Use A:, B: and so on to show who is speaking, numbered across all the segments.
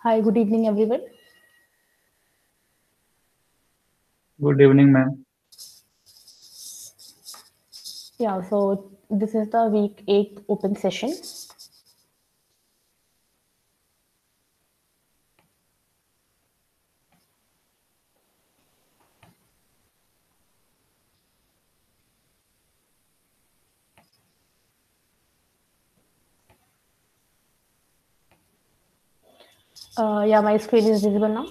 A: Hi, good evening, everyone.
B: Good evening, ma'am.
A: Yeah, so this is the week 8 open session. Yeah, my screen is visible now.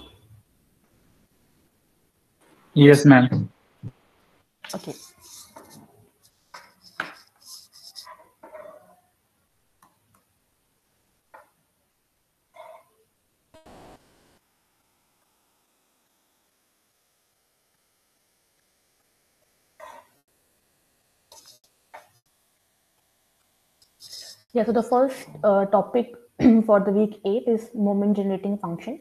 B: Yes, ma'am.
A: Okay. Yeah, so the first topic for the week 8 is moment generating function.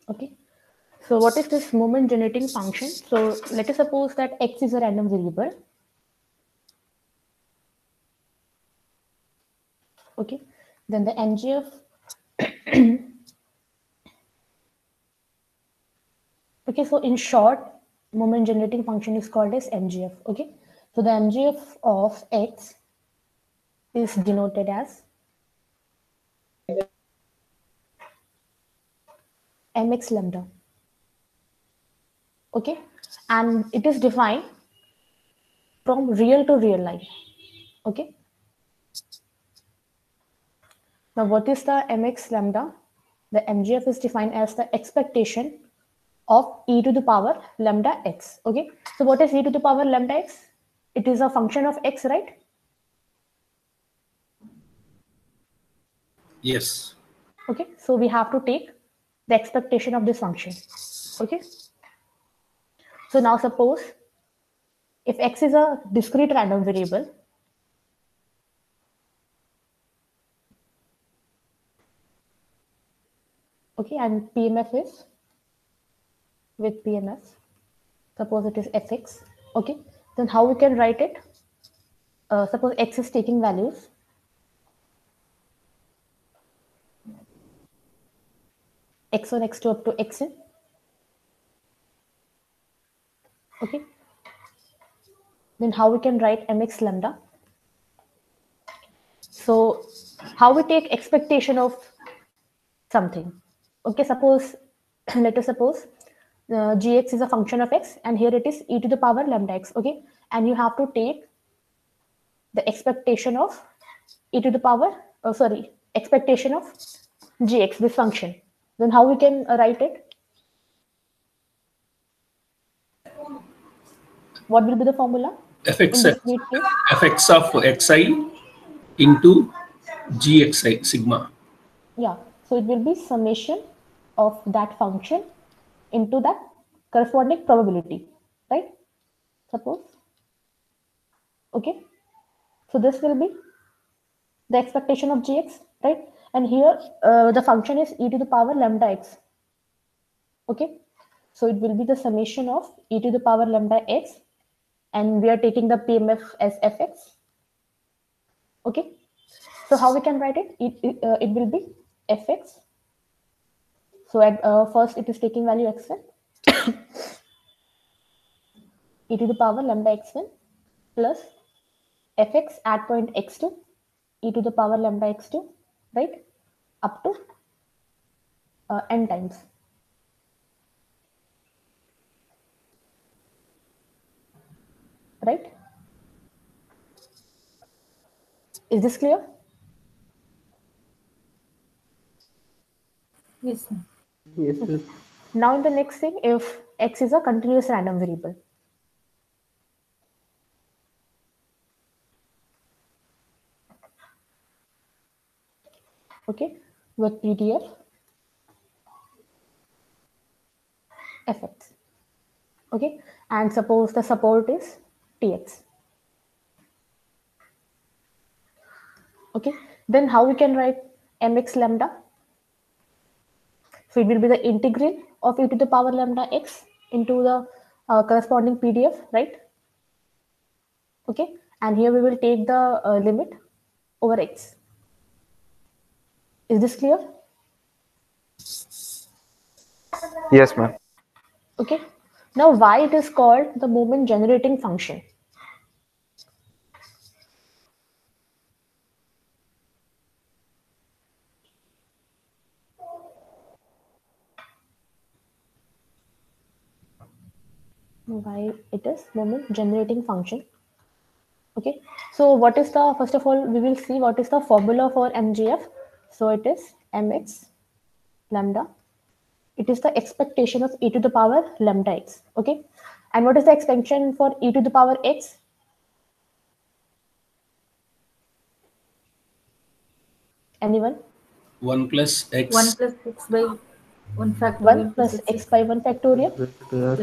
A: Okay. So what is this moment generating function? So let us suppose that x is a random variable. Okay. Then the MGF. Okay, so in short, moment generating function is called as MGF. Okay. So the MGF of x is denoted as mx lambda. Okay, and it is defined from real to real life. Okay, now what is the mx lambda? The MGF is defined as the expectation of e to the power lambda x. Okay, so what is e to the power lambda x? It is a function of x, right?
C: Yes.
A: Okay, so we have to take the expectation of this function. Okay, so now suppose if x is a discrete random variable, okay, and PMF is with PMF, suppose it is fx. Okay, then how we can write it? Suppose x is taking values x1, x2 up to xn. Okay, then how we can write mx lambda? So how we take expectation of something? Okay, suppose let us suppose gx is a function of x, and here it is e to the power lambda x. Okay, and you have to take the expectation of e to the power. Sorry, expectation of gx, this function. Then how we can write it? What will be the formula in
C: fx
A: this case?
C: fx of xi into gxi sigma.
A: Yeah, so it will be summation of that function into that corresponding probability, right? Suppose, okay. So this will be the expectation of gx, right? And here the function is e to the power lambda x, okay. So it will be the summation of e to the power lambda x, and we are taking the PMF as fx, okay. So how we can write it? It will be fx. So at first it is taking value x1 e to the power lambda x1 plus fx at point x2 e to the power lambda x2, right, up to n times, right? Is this clear?
D: Yes, ma'am.
B: Yes,
A: Okay.
B: sir.
A: Now in the next thing, if x is a continuous random variable, okay, with PDF fx, okay, and suppose the support is tx, okay, then how we can write mx lambda? So it will be the integral of e to the power lambda x into the corresponding PDF, right? Okay, and here we will take the limit over x. Is this clear?
D: Yes, ma'am.
A: Okay, now why it is called the moment generating function? Why it is moment generating function? Okay, so what is the, first of all, we will see what is the formula for MGF. So it is mx lambda. It is the expectation of e to the power lambda x. Okay, and what is the expansion for e to the power x? Anyone?
C: 1 plus x.
E: 1 plus x by 1
A: 1
E: factorial
A: plus x by 1 factorial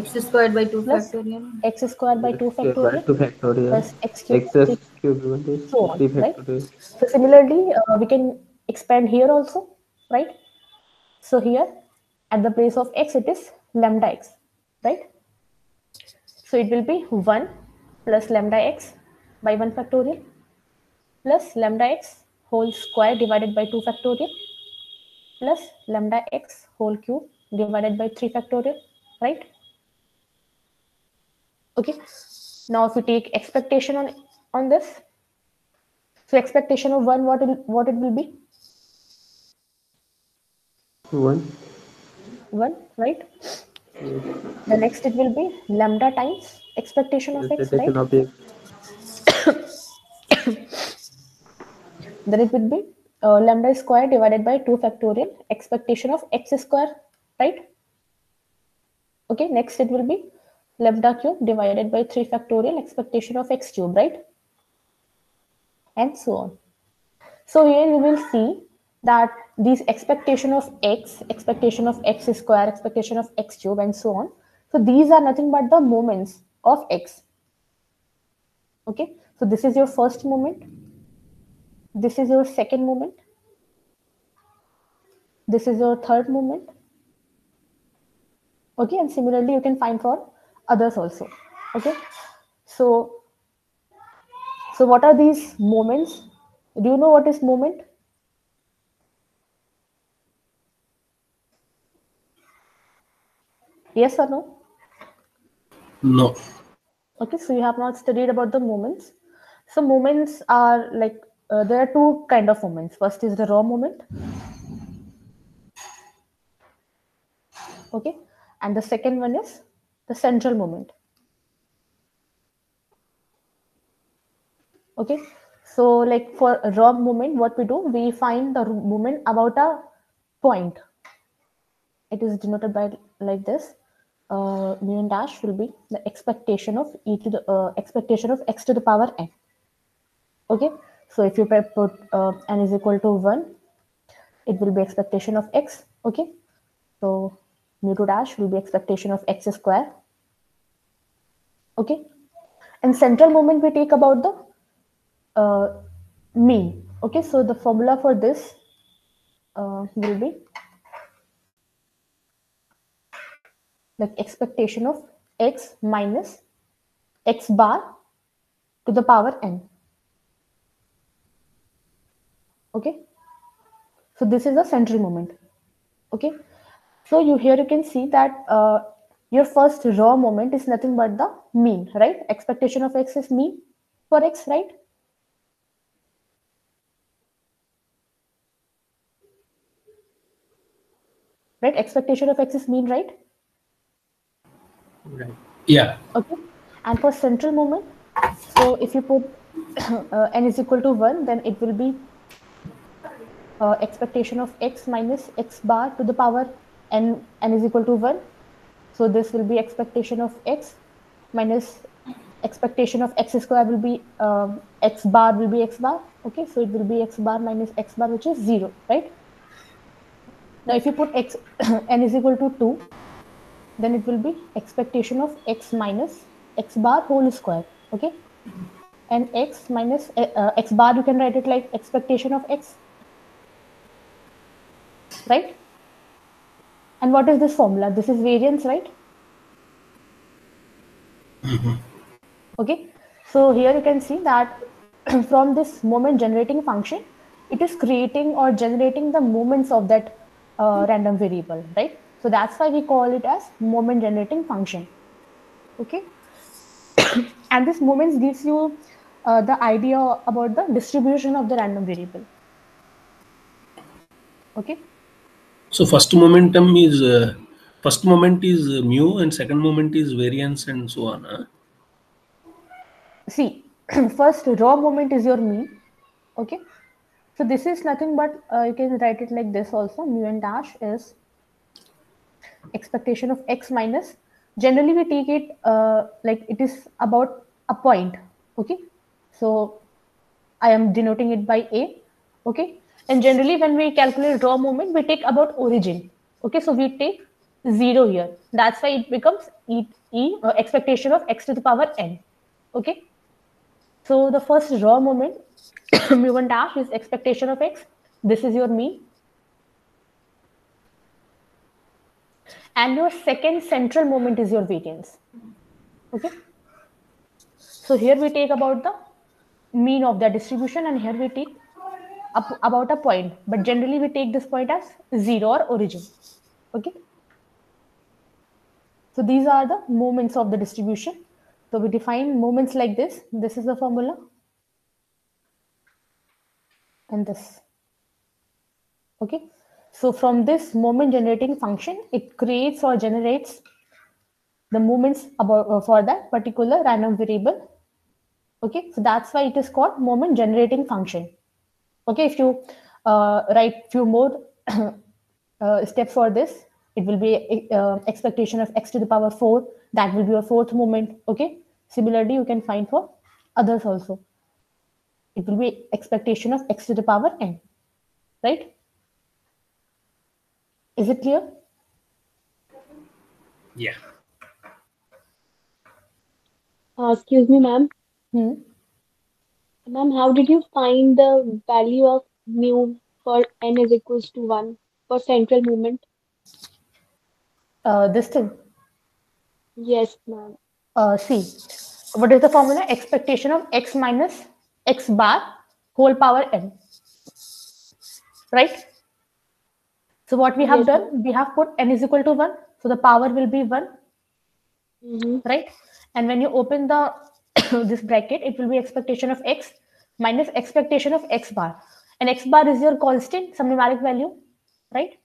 E: x squared by 2
A: plus
E: factorial
A: x squared by 2 factorial
D: 2 factorial
A: plus x cube,
D: x cube is
A: so on,
D: 3
A: right?
D: factorial.
A: So similarly, we can expand here also, right? So here, at the place of x, it is lambda x, right? So it will be 1 plus lambda x by 1 factorial plus lambda x whole square divided by 2 factorial plus lambda x whole cube divided by 3 factorial, right? Okay. Now if we take expectation on this, so expectation of 1, what it will be?
D: 1.
A: 1, right? The next it will be lambda times expectation of x, right?
D: Expectation of x.
A: Then it will be lambda square divided by 2 factorial expectation of x square, right? Okay, next it will be lambda cube divided by 3 factorial expectation of x cube, right? And so on. So here you will see that these expectation of x square, expectation of x cube, and so on. So these are nothing but the moments of x. Okay, so this is your first moment. This is your second moment. This is your third moment. Okay, and similarly you can find for others also. Okay, so what are these moments? Do you know what is moment? Yes or no?
C: No.
A: Okay, so you have not studied about the moments. So moments are like, there are two kind of moments. First is the raw moment. Okay, and the second one is the central moment. Okay, so like for a raw moment, what we do, we find the moment about a point. It is denoted by like this. Mu and dash will be the expectation of e to the expectation of x to the power n. Okay, so if you put n is equal to 1, it will be expectation of x. Okay, so mu to dash will be expectation of x square. Okay, and central moment we take about the mean. Okay, so the formula for this will be like expectation of x minus x bar to the power n. Okay, so this is a central moment. Okay, so here you can see that your first raw moment is nothing but the mean, right? Expectation of x is mean for x, right? Right, expectation of x is mean, right?
C: Right. Yeah.
A: Okay, and for central moment, so if you put n is equal to 1, then it will be expectation of x minus x bar to the power n is equal to 1. So this will be expectation of x minus expectation of x square will be x bar will be x bar. Okay, so it will be x bar minus x bar, which is 0, right? Now if you put x n is equal to 2, then it will be expectation of x minus x bar whole square. Okay, and x minus x bar, you can write it like expectation of x, right? And what is this formula? This is variance, right? Okay, so here you can see that from this moment generating function, it is creating or generating the moments of that random variable, right? So that's why we call it as moment generating function. Okay, and this moments gives you the idea about the distribution of the random variable. Okay,
C: So first moment is mu, and second moment is variance, and so on. Huh?
A: see, first raw moment is your mean. Okay, so this is nothing but you can write it like this also. Mu and dash is expectation of x minus. Generally we take it like it is about a point. Okay, so I am denoting it by a. Okay, and generally when we calculate raw moment we take about origin. Okay, so we take 0 here. That's why it becomes expectation of x to the power n. Okay, so the first raw moment mu1 dash is expectation of x. This is your mean. And your second central moment is your variance. Okay, so here we take about the mean of the distribution, and here we take about a point, but generally we take this point as 0 or origin. Okay, so these are the moments of the distribution. So we define moments like this. This is the formula, and this. Okay, so from this moment generating function, it creates or generates the moments about for that particular random variable. Okay, so that's why it is called moment generating function. Okay, if you write few more steps for this, it will be expectation of x to the power 4. That will be your fourth moment. Okay, similarly you can find for others also. It will be expectation of x to the power n, right? Is it clear?
C: Yeah.
F: Excuse me, ma'am.
A: Hmm.
F: Ma'am, how did you find the value of mu for n is equals to 1 for central movement?
A: This thing.
F: Yes, ma'am.
A: See, what is the formula? Expectation of x minus x bar whole power n, right? So what we have
F: Yes,
A: done,
F: ma'am.
A: we have put n is equal to 1. So the power will be 1, right? And when you open the this bracket, it will be expectation of x minus expectation of x bar. And x bar is your constant, some numeric value, right?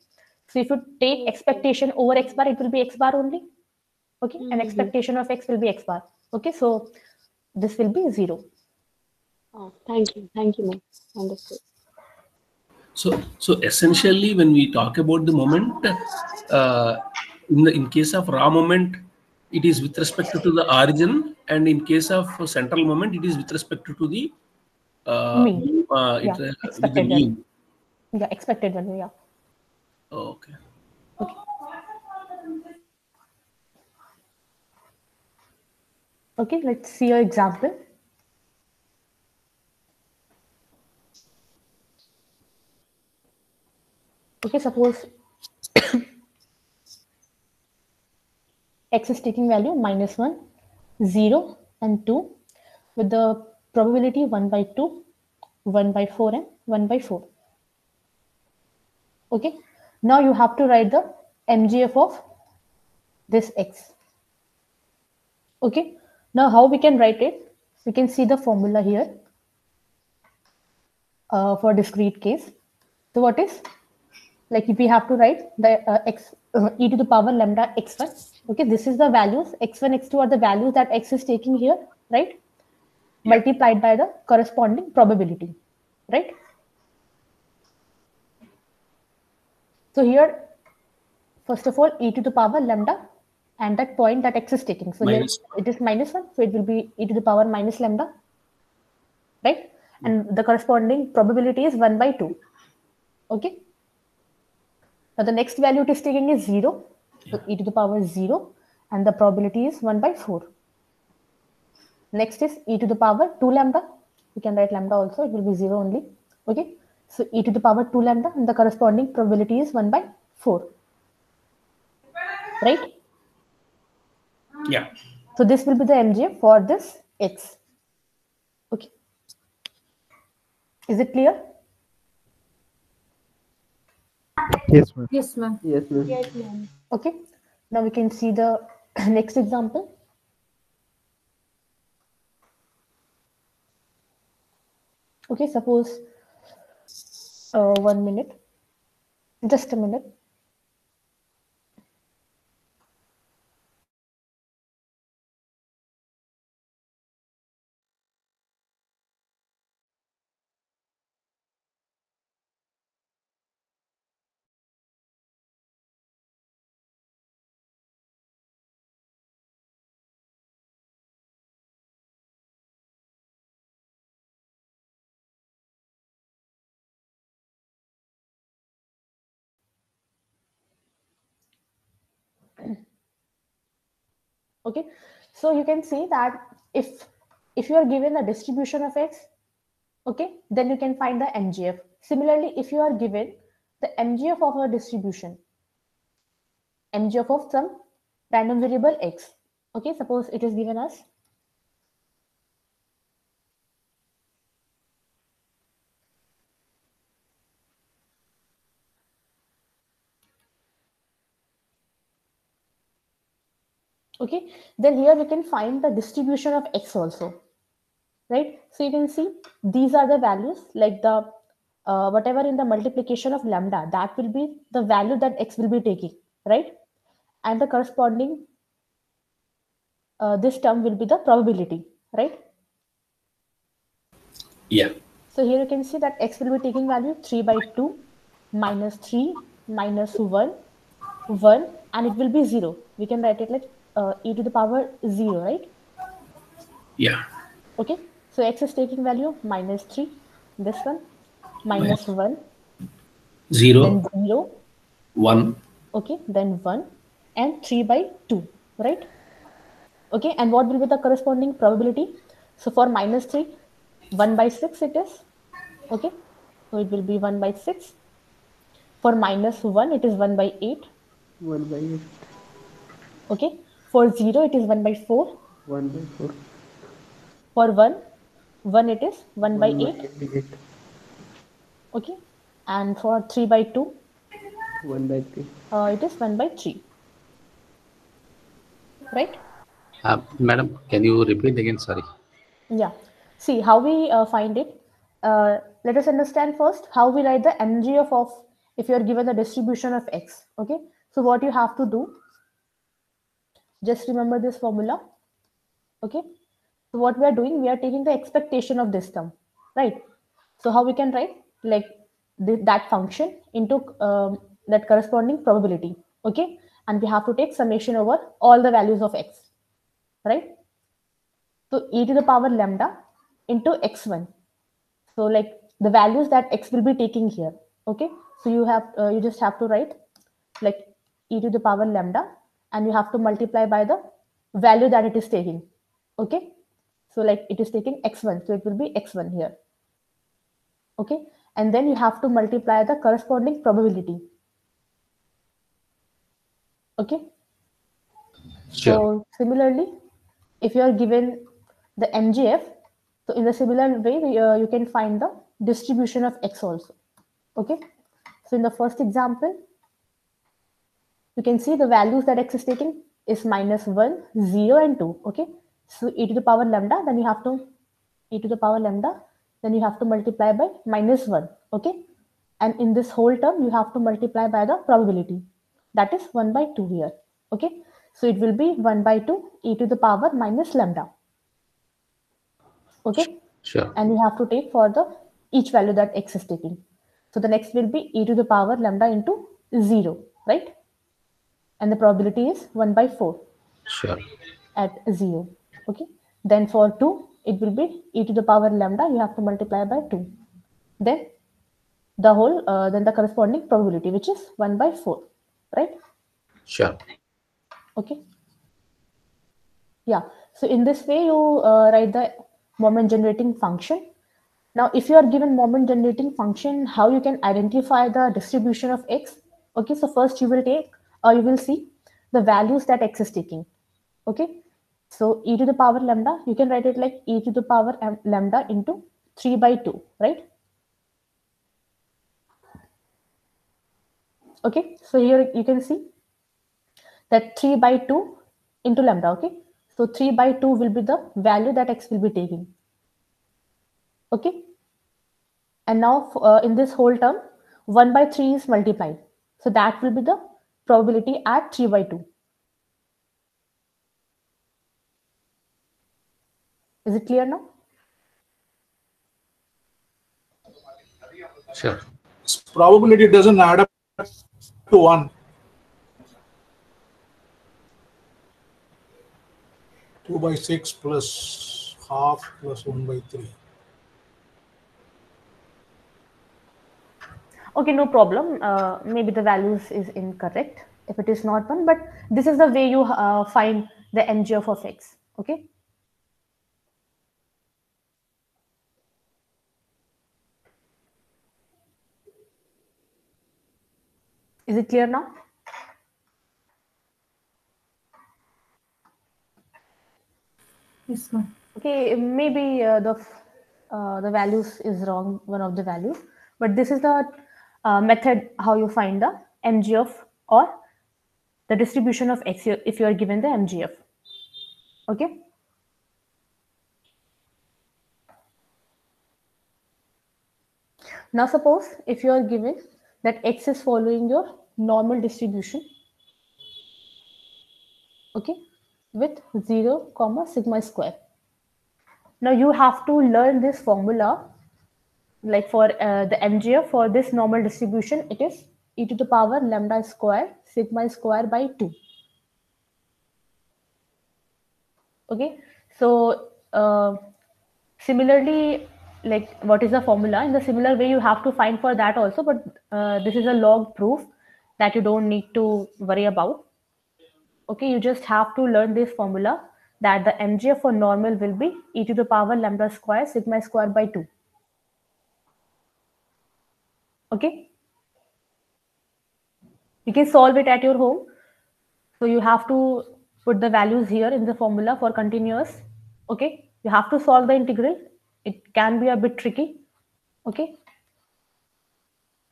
A: So if you take
F: Okay.
A: expectation over x bar, it will be x bar only. Okay, and
F: Mm-hmm.
A: expectation of x will be x bar. Okay, so this will be 0.
F: Oh, thank you. Thank you, ma'am. Understood.
C: So essentially, when we talk about the moment, in case of raw moment, it is with respect to the origin, and in case of central moment, it is with respect to the
A: Mean.
C: with
A: Yeah,
C: the
A: expected
C: mean.
A: value. Yeah, expected value. Yeah.
C: Okay.
A: Okay. Okay, let's see your example. Okay, suppose x is taking value -1, 0, and 2 with the probability 1 by 2, 1 by 4, and 1 by 4. Okay, now you have to write the MGF of this x. Okay, now how we can write it? We can see the formula here for discrete case. So what is, like if we have to write the e to the power lambda x1. Okay, this is the values x1 x2 are the values that x is taking here, right?
C: Yeah.
A: Multiplied by the corresponding probability, right? So here, first of all, e to the power lambda and that point that x is taking. So here
C: -1.
A: it is -1, so it will be e to the power minus lambda, right? And the corresponding probability is 1 by 2. Okay. Now the next value it is taking is 0. So e to the power 0, and the probability is 1 by 4. Next is e to the power 2 lambda. You can write lambda also, it will be 0 only. Okay. So e to the power 2 lambda, and the corresponding probability is 1 by 4. right?
C: Yeah.
A: So this will be the MGF for this X. Okay. Is it clear?
D: Yes, ma'am.
E: Yes, ma'am.
D: Yes, ma'am.
F: Yes, ma'am.
A: Okay. Now we can see the next example. Okay, suppose 1 minute, just a minute. Okay, so you can see that if you are given a distribution of X, okay, then you can find the MGF. Similarly, if you are given the MGF of a distribution, MGF of some random variable X, okay, suppose it is given as okay, then here we can find the distribution of X also, right? So you can see these are the values, like the whatever in the multiplication of lambda, that will be the value that X will be taking, right? And the corresponding this term will be the probability, right?
C: Yeah.
A: So here you can see that X will be taking value 3 by 2 minus 3 minus 1, 1, and it will be 0. We can write it like e to the power 0, right?
C: Yeah.
A: Okay, so X is taking value minus 3, this one, minus 1,
C: 0,
A: then 0,
C: 1.
A: okay, then 1, and 3 by 2, right? Okay, and what will be the corresponding probability? So for minus 3, 1 by 6 it is, okay, so it will be 1 by 6. For minus 1, it is 1 by 8,
D: 1 by 8.
A: okay. For 0, it is 1 by 4.
D: 1 by 4.
A: For 1 it is 1 by
D: 1 by
A: 8,
D: 8.
A: okay. And for 3 by 2,
D: 1 by 3.
A: it is 1 by 3, right?
G: Madam, can you repeat again? Sorry.
A: Yeah. See how we find it. Let us understand first how we write the MGF of if you are given the distribution of X. Okay. So what you have to do, just remember this formula. Okay. So what we are doing, we are taking the expectation of this term, right? So how we can write like that function into that corresponding probability. Okay. And we have to take summation over all the values of X, right? So e to the power lambda into x1. So like the values that X will be taking here. Okay. So you just have to write like e to the power lambda, and you have to multiply by the value that it is taking. Okay. So like it is taking x1, so it will be x1 here. Okay. And then you have to multiply the corresponding probability. Okay.
G: Sure.
A: So similarly, if you are given the MGF, so in the similar way, you can find the distribution of X also. Okay. So in the first example, you can see the values that X is taking is minus 1, 0, and 2. Okay. So e to the power lambda, then you have to e to the power lambda, then you have to multiply by minus 1. Okay. And in this whole term, you have to multiply by the probability. That is 1 by 2 here. Okay. So it will be 1 by 2 e to the power minus lambda. Okay.
G: Sure.
A: And you have to take for the each value that X is taking. So the next will be e to the power lambda into 0, right? And the probability is 1 by 4
G: Sure.
A: at 0. Okay. Then for 2, it will be e to the power lambda, you have to multiply by 2. Then the whole, then the corresponding probability, which is 1 by 4, right?
G: Sure.
A: Okay. Yeah. So in this way, you write the moment generating function. Now, if you are given moment generating function, how you can identify the distribution of X? Okay. So first you will take, or you will see the values that x is taking. Okay, so e to the power lambda, you can write it like e to the power lambda into 3 by 2, right? Okay, so here you can see that 3 by 2 into lambda. Okay, so 3 by 2 will be the value that x will be taking. Okay, and now in this whole term 1 by 3 is multiplied, so that will be the probability at 3 by 2. Is it clear now?
G: Sure.
H: Probability doesn't add up to 1. 2 by 6 plus half plus 1 by 3.
A: Okay, no problem. Maybe the values is incorrect if it is not 1, but this is the way you find the MGF of x. Okay. Is it clear now?
E: Yes, ma'am.
A: Okay, maybe the values is wrong, one of the values, but this is the method how you find the MGF or the distribution of x if you are given the MGF. Okay. Now suppose if you are given that x is following your normal distribution, okay, with 0 comma sigma square. Now you have to learn this formula, like for the MGF for this normal distribution, it is e to the power lambda square sigma square by 2. Okay, so similarly, like what is the formula? In the similar way, you have to find for that also, but this is a log proof that you don't need to worry about. Okay, you just have to learn this formula that the MGF for normal will be e to the power lambda square sigma square by 2. Okay, you can solve it at your home. So you have to put the values here in the formula for continuous. Okay, you have to solve the integral. It can be a bit tricky. Okay,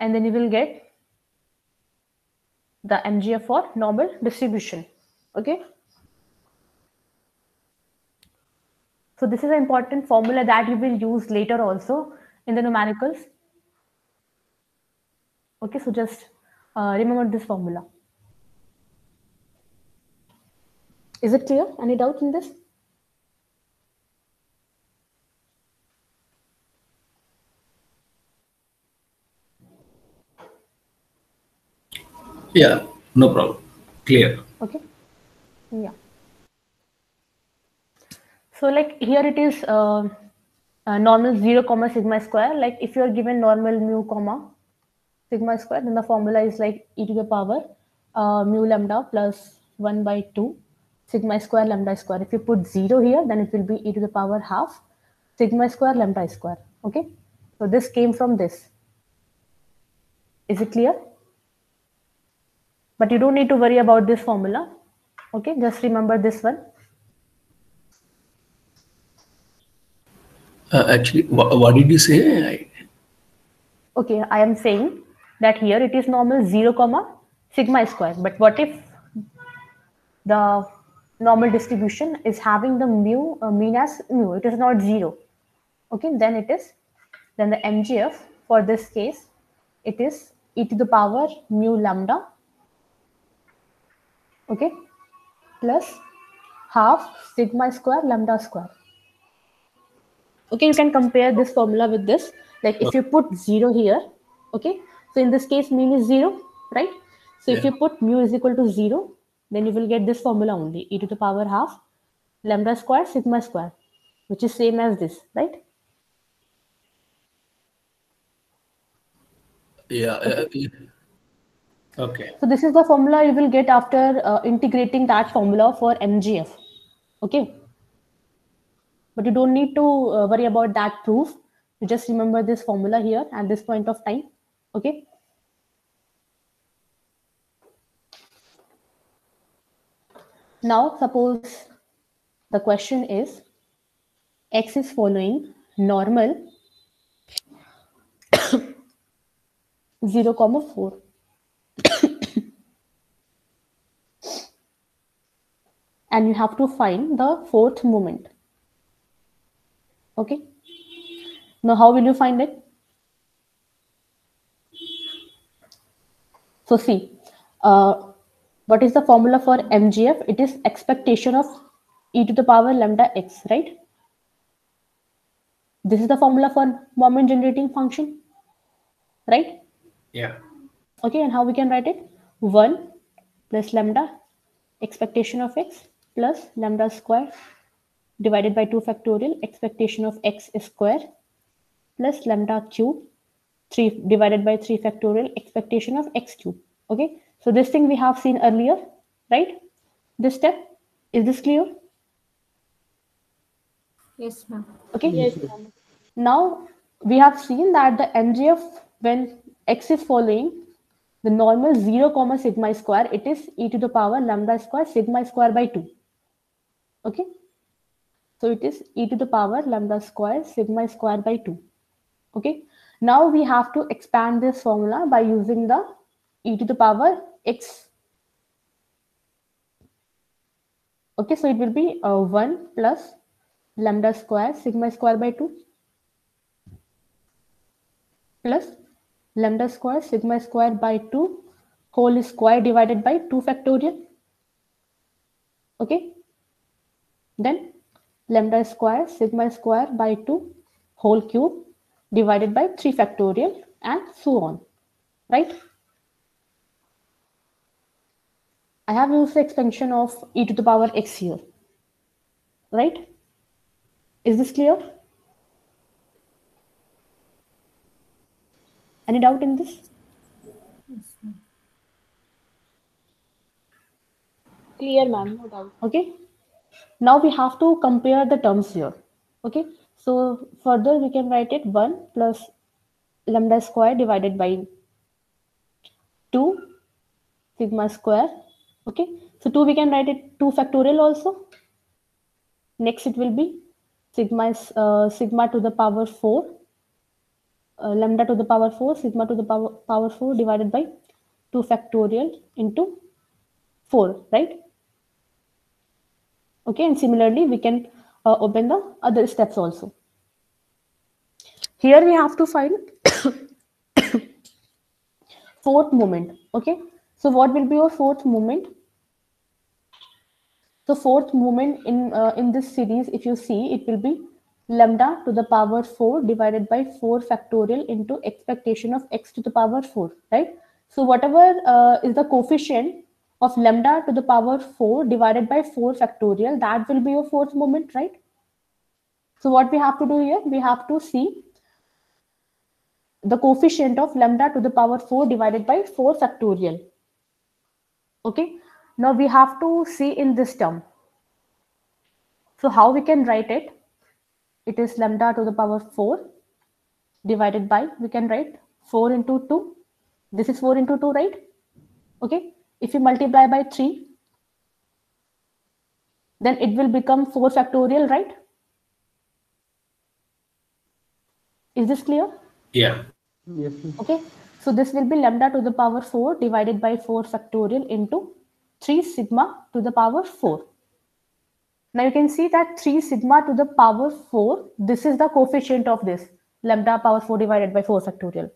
A: and then you will get the MGF for normal distribution. Okay, so this is an important formula that you will use later also in the numericals. Okay, so just remember this formula. Is it clear? Any doubts in this?
C: Yeah, no problem. Clear.
A: Okay, yeah. So like here it is normal 0 comma sigma square. Like if you are given normal mu comma sigma square, then the formula is like e to the power mu lambda plus 1 by 2 sigma square lambda square. If you put 0 here, then it will be e to the power half sigma square lambda square. Okay, so this came from this. Is it clear? But you don't need to worry about this formula. Okay, just remember this one.
C: Actually, what did you say?
A: Okay, I am saying that here it is normal 0 comma sigma square. But what if the normal distribution is having the mu mean as mu? It is not 0. Okay, then the MGF for this case, it is e to the power mu lambda, okay, plus half sigma square lambda square. Okay, you can compare this formula with this. Like if you put 0 here, okay, so in this case mean is 0, right? So if you put mu is equal to 0, then you will get this formula only, e to the power half lambda square sigma square, which is same as this, right?
C: Yeah. Okay.
A: So this is the formula you will get after integrating that formula for MGF. Okay. But you don't need to worry about that proof. You just remember this formula here at this point of time. Okay. Now, suppose the question is x is following normal 0, 4. And you have to find the fourth moment. Okay. Now, how will you find it? So, see, what is the formula for MGF? It is expectation of e to the power lambda x, right? This is the formula for moment generating function, right?
C: Yeah.
A: Okay, and how we can write it? 1 plus lambda expectation of x plus lambda square divided by 2 factorial expectation of x square plus lambda cube 3 divided by 3 factorial expectation of x cube. Okay, so this thing we have seen earlier, right? This step, is this clear?
E: Yes, ma'am.
A: Okay.
F: Yes, ma'am.
A: Now we have seen that the MGF when x is following the normal 0, sigma square, it is e to the power lambda square sigma square by 2. Okay. So it is e to the power lambda square sigma square by 2. Okay. Now we have to expand this formula by using the e to the power x. Okay. So it will be 1 plus lambda square sigma square by 2 plus lambda square sigma square by 2 whole square divided by 2 factorial. Okay. Then lambda square sigma square by 2 whole cube divided by 3 factorial and so on. Right? I have used the extension of e to the power x here. Right? Is this clear? Any doubt in this?
F: Clear, ma'am. No doubt.
A: Okay. Now we have to compare the terms here. Okay. So further we can write it 1 plus lambda square divided by 2 sigma square. Okay. So 2 we can write it 2 factorial also. Next it will be sigma to the power 4 lambda to the power 4 sigma to the power 4 divided by 2 factorial into 4, right? Okay, and similarly we can open the other steps also. Here we have to find fourth moment. Okay, so what will be your fourth moment? So fourth moment in this series, if you see, it will be lambda to the power 4 divided by 4 factorial into expectation of x to the power 4, right? So whatever is the coefficient of lambda to the power 4 divided by 4 factorial, that will be your fourth moment, right? So what we have to do here, we have to see the coefficient of lambda to the power 4 divided by 4 factorial. Okay, now we have to see in this term. So how we can write it? It is lambda to the power 4 divided by, we can write 4 into 2. This is 4 into 2, right? Okay, if you multiply by 3, then it will become 4 factorial, right? Is this clear?
C: Yeah.
D: Yes, ma'am.
A: Okay, so this will be lambda to the power 4 divided by 4 factorial into 3 sigma to the power 4. Now you can see that 3 sigma to the power 4, this is the coefficient of this lambda power 4 divided by 4 factorial.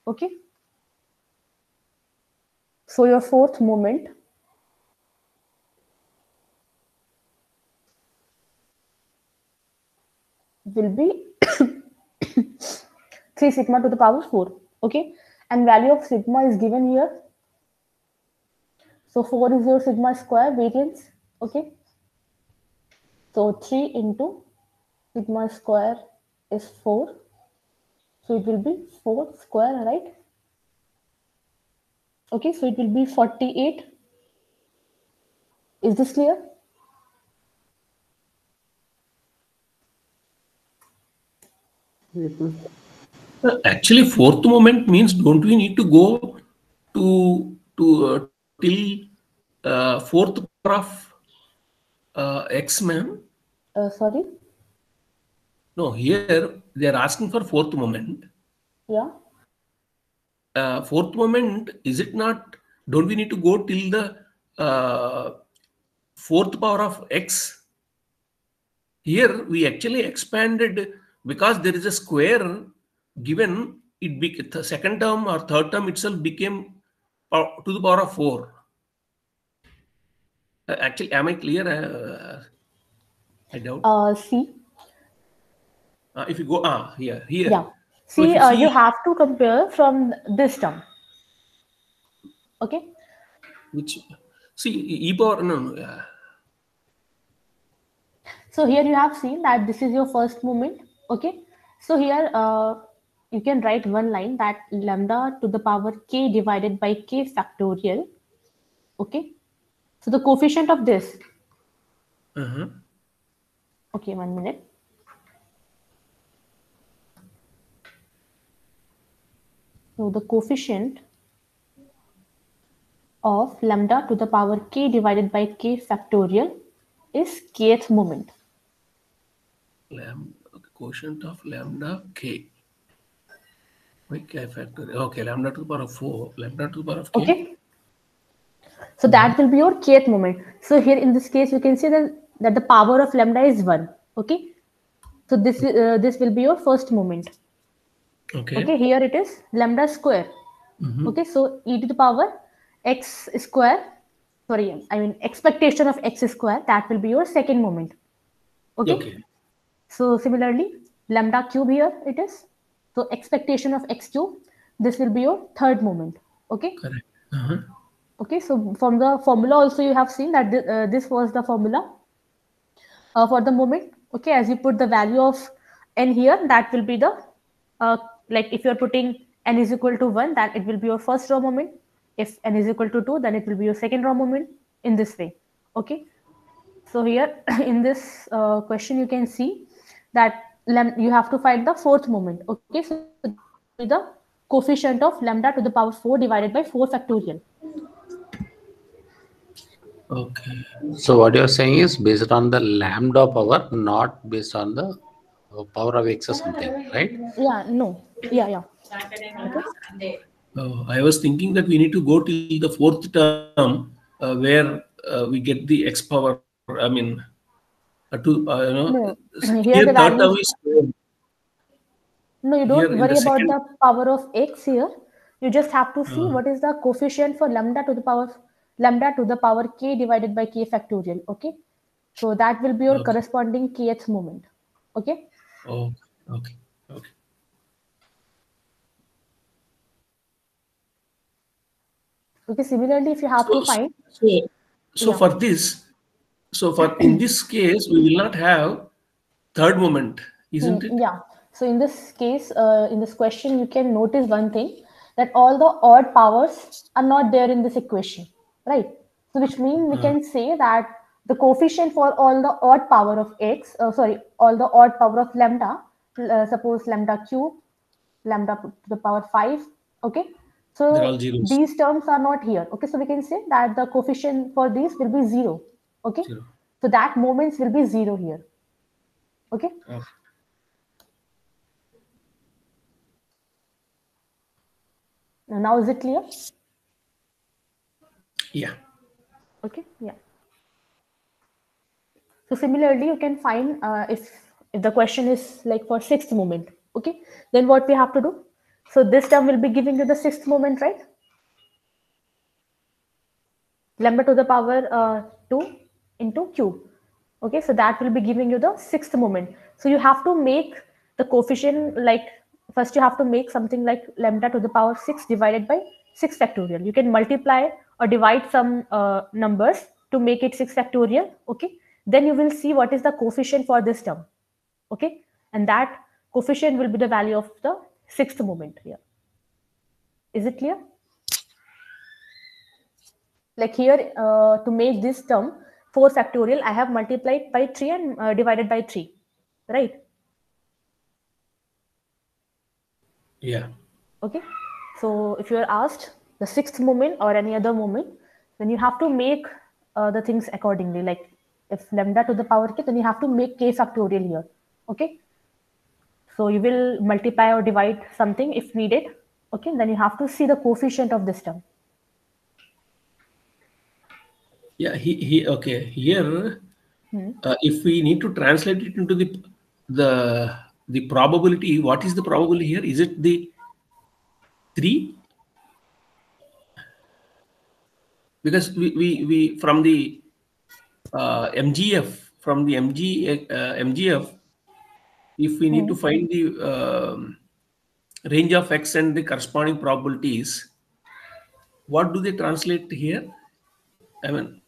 A: Okay. So your fourth moment will be 3 sigma to the power 4. Okay. And value of sigma is given here. So 4 is your sigma square variance. Okay. So 3 into sigma square is 4. So it will be 4 square, right? Okay, so it will be 48. Is this clear?
D: Yes, ma'am.
C: Actually, fourth moment means don't we need to go to till fourth of x, ma'am?
A: Sorry.
C: No, here they are asking for fourth moment.
A: Yeah.
C: Fourth moment, is it not? Don't we need to go till the fourth power of x? Here we actually expanded because there is a square given. The second term or third term itself became to the power of 4. Actually, am I clear? I doubt.
A: See.
C: If you go, here.
A: Yeah.
C: So if
A: See,
C: you see,
A: you have to compare from this term. Okay.
C: which, see, e power, no.
A: So here you have seen that this is your first moment. Okay. So here you can write one line that lambda to the power k divided by k factorial. Okay. So the coefficient of this. Okay, 1 minute. So the coefficient of lambda to the power k divided by k factorial is kth moment.
C: Quotient of lambda k. By k factor. Okay, lambda to the power of 4. Lambda to the power of k.
A: Okay. So that will be your kth moment. So here in this case, you can see that the power of lambda is 1. Okay. So this will be your first moment.
C: Okay.
A: Okay. Here it is lambda square. Okay. So e to the power x square. Sorry, I mean expectation of x square. That will be your second moment. Okay. So similarly, lambda cube here it is. So expectation of x cube. This will be your third moment. Okay.
C: Correct.
A: Okay, so from the formula also you have seen that this was the formula for the moment. Okay, as you put the value of n here, that will be the like if you are putting n is equal to 1, that it will be your first raw moment. If n is equal to 2, then it will be your second raw moment in this way. Okay, so here in this question you can see that you have to find the fourth moment. Okay, so the coefficient of lambda to the power 4 divided by 4 factorial.
C: Okay.
G: So what you're saying is based on the lambda power, not based on the power of x or something, right?
A: Yeah, no. Yeah. Okay.
C: I was thinking that we need to go till the fourth term where we get the x power. I mean,
A: No. Here
C: here
A: the
C: third term
A: values.
C: is
A: No, you
C: here
A: don't
C: in
A: worry
C: the
A: about
C: second.
A: the power of x here. You just have to see what is the coefficient for lambda to the power k divided by k factorial. Okay. So that will be your corresponding kth moment. Okay.
C: Oh, okay.
A: Okay. Similarly, if you have to find.
C: So for this, in this case, we will not have third moment, isn't it?
A: Yeah. So in this case, in this question, you can notice one thing, that all the odd powers are not there in this equation, right? So which means we can say that the coefficient for all the odd power of x, all the odd power of lambda, suppose lambda cube, lambda to the power 5, okay?
C: They're all
A: So
C: zeros.
A: these terms are not here, okay? So we can say that the coefficient for these will be 0, okay?
C: Zero.
A: So that moments will be 0 here, okay? Now is it clear?
C: Yeah.
A: Okay, yeah. So similarly, you can find if the question is like for sixth moment, okay, then what we have to do? So this term will be giving you the sixth moment, right? Lambda to the power 2 into cube. Okay, so that will be giving you the sixth moment. So you have to make the coefficient like, first you have to make something like lambda to the power 6 divided by 6 factorial. You can multiply or divide some numbers to make it 6 factorial. Okay, then you will see what is the coefficient for this term. Okay, and that coefficient will be the value of the sixth moment here. Is it clear? Like here, to make this term 4 factorial, I have multiplied by 3 and divided by 3, right?
C: Yeah.
A: Okay. So if you are asked the sixth moment or any other moment, then you have to make the things accordingly. Like if lambda to the power k, then you have to make k factorial here. Okay. So you will multiply or divide something if needed. Okay. Then you have to see the coefficient of this term.
C: Yeah, okay. Here, if we need to translate it into the probability, what is the probability here? Is it the 3? Because we from the MGF, MGF, if we need to find the range of x and the corresponding probabilities, what do they translate here? I mean,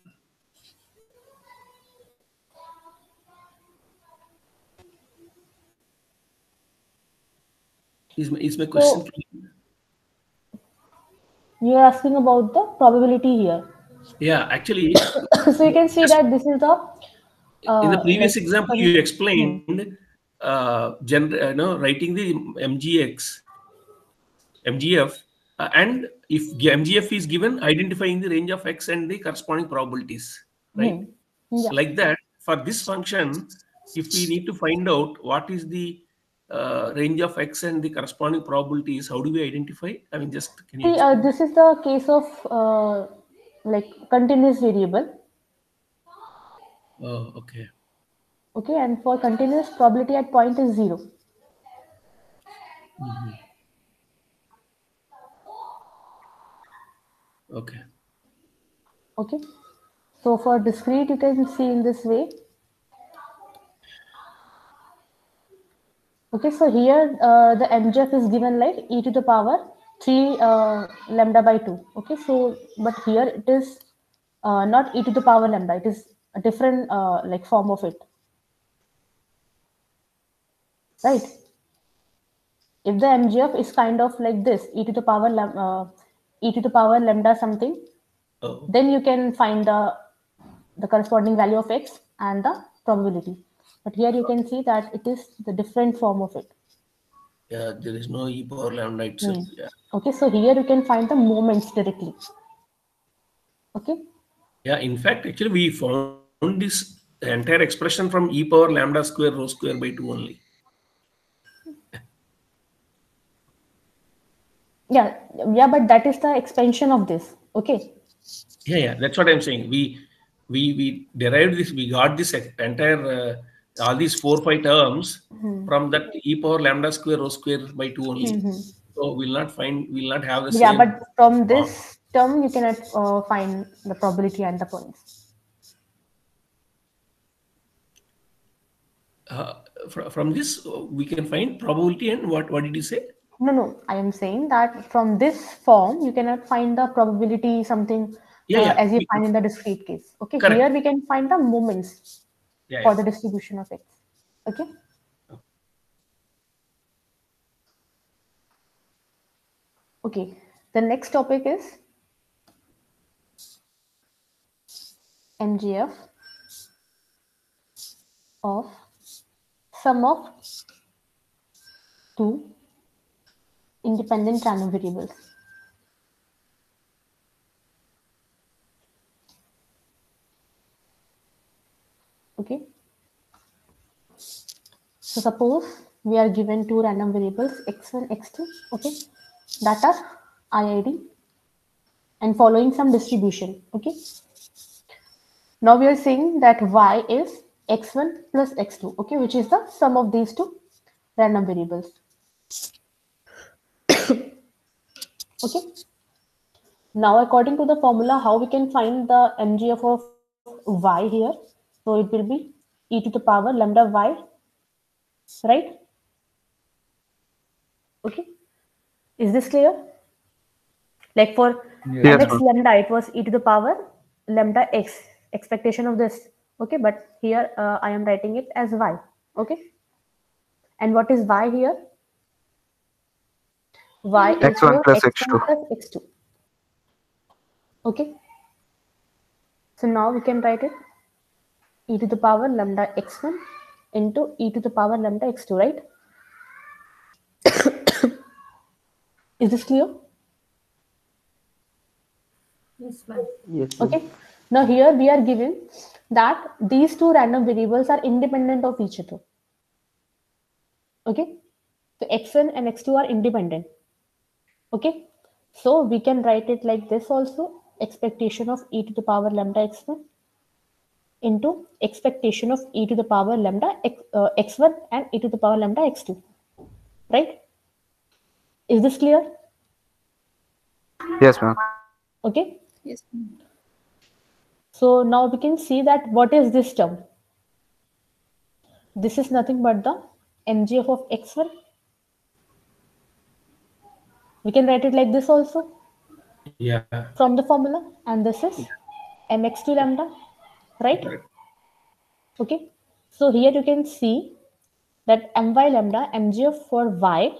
C: is my question
A: So
C: clear?
A: you're asking about the probability here.
C: Yeah, actually,
A: So you can see that this is the
C: in the previous
A: like
C: example, you explained writing the MGF, and if MGF is given, identifying the range of x and the corresponding probabilities, right?
A: yeah.
C: Like that, for this function, if we need to find out what is the range of x and the corresponding probabilities, how do we identify? I mean, just can you
A: See,
C: explain?
A: this is the case of like continuous variable.
C: Oh, okay.
A: Okay, and for continuous, probability at point is 0.
C: Okay.
A: Okay, so for discrete, you can see in this way. Okay, so here the MGF is given like e to the power 3 lambda by 2. Okay, so but here it is not e to the power lambda, it is a different like form of it. Right? If the MGF is kind of like this, e to the power lambda something, then you can find the corresponding value of x and the probability. But here you can see that it is the different form of it.
C: Yeah, there is no e power lambda itself. Yeah.
A: Okay, so here you can find the moments directly. Okay.
C: Yeah, in fact, actually, we found this entire expression from e power lambda square rho square by 2 only.
A: Yeah, but that is the expansion of this. Okay.
C: Yeah, that's what I'm saying. We derived this. We got this entire all these 4-5 terms from that e power lambda square rho square by 2 only. So we'll not have the
A: Yeah,
C: same.
A: but from this term you cannot find the probability and the points.
C: From this we can find probability and what did you say?
A: No, I am saying that from this form you cannot find the probability something as you find in the discrete case. Okay,
C: Correct.
A: Here we can find the moments for the distribution of x. Okay. Okay, the next topic is MGF of sum of two independent random variables. Okay. So suppose we are given two random variables x1, x2, okay, that are IID and following some distribution. Okay. Now we are saying that y is x1 plus x2, okay, which is the sum of these two random variables. Okay. Now, according to the formula, how we can find the MGF of y here? So it will be e to the power lambda y, right? Okay. Is this clear? Like for mx lambda, it was e to the power lambda x, expectation of this. Okay, but here I am writing it as y. Okay. And what is y here? Y is
I: x1 plus
A: x1
I: x2.
A: plus x2. Okay. So now we can write it e to the power lambda x1 into e to the power lambda x2, right? Is this clear?
E: Yes, ma'am.
D: Yes, ma'am.
A: Okay. Now here we are given that these two random variables are independent of each other. Okay, so x1 and x2 are independent. Okay, so we can write it like this also: expectation of e to the power lambda x1 into expectation of e to the power lambda x1 and e to the power lambda x2. Right? Is this clear?
I: Yes, ma'am.
A: Okay.
E: Yes.
A: So now we can see that what is this term? This is nothing but the mgf of x1. We can write it like this also
C: Yeah.
A: from the formula, and this is mx2 lambda, right?
C: Correct.
A: Okay. So here you can see that my lambda mgf for y.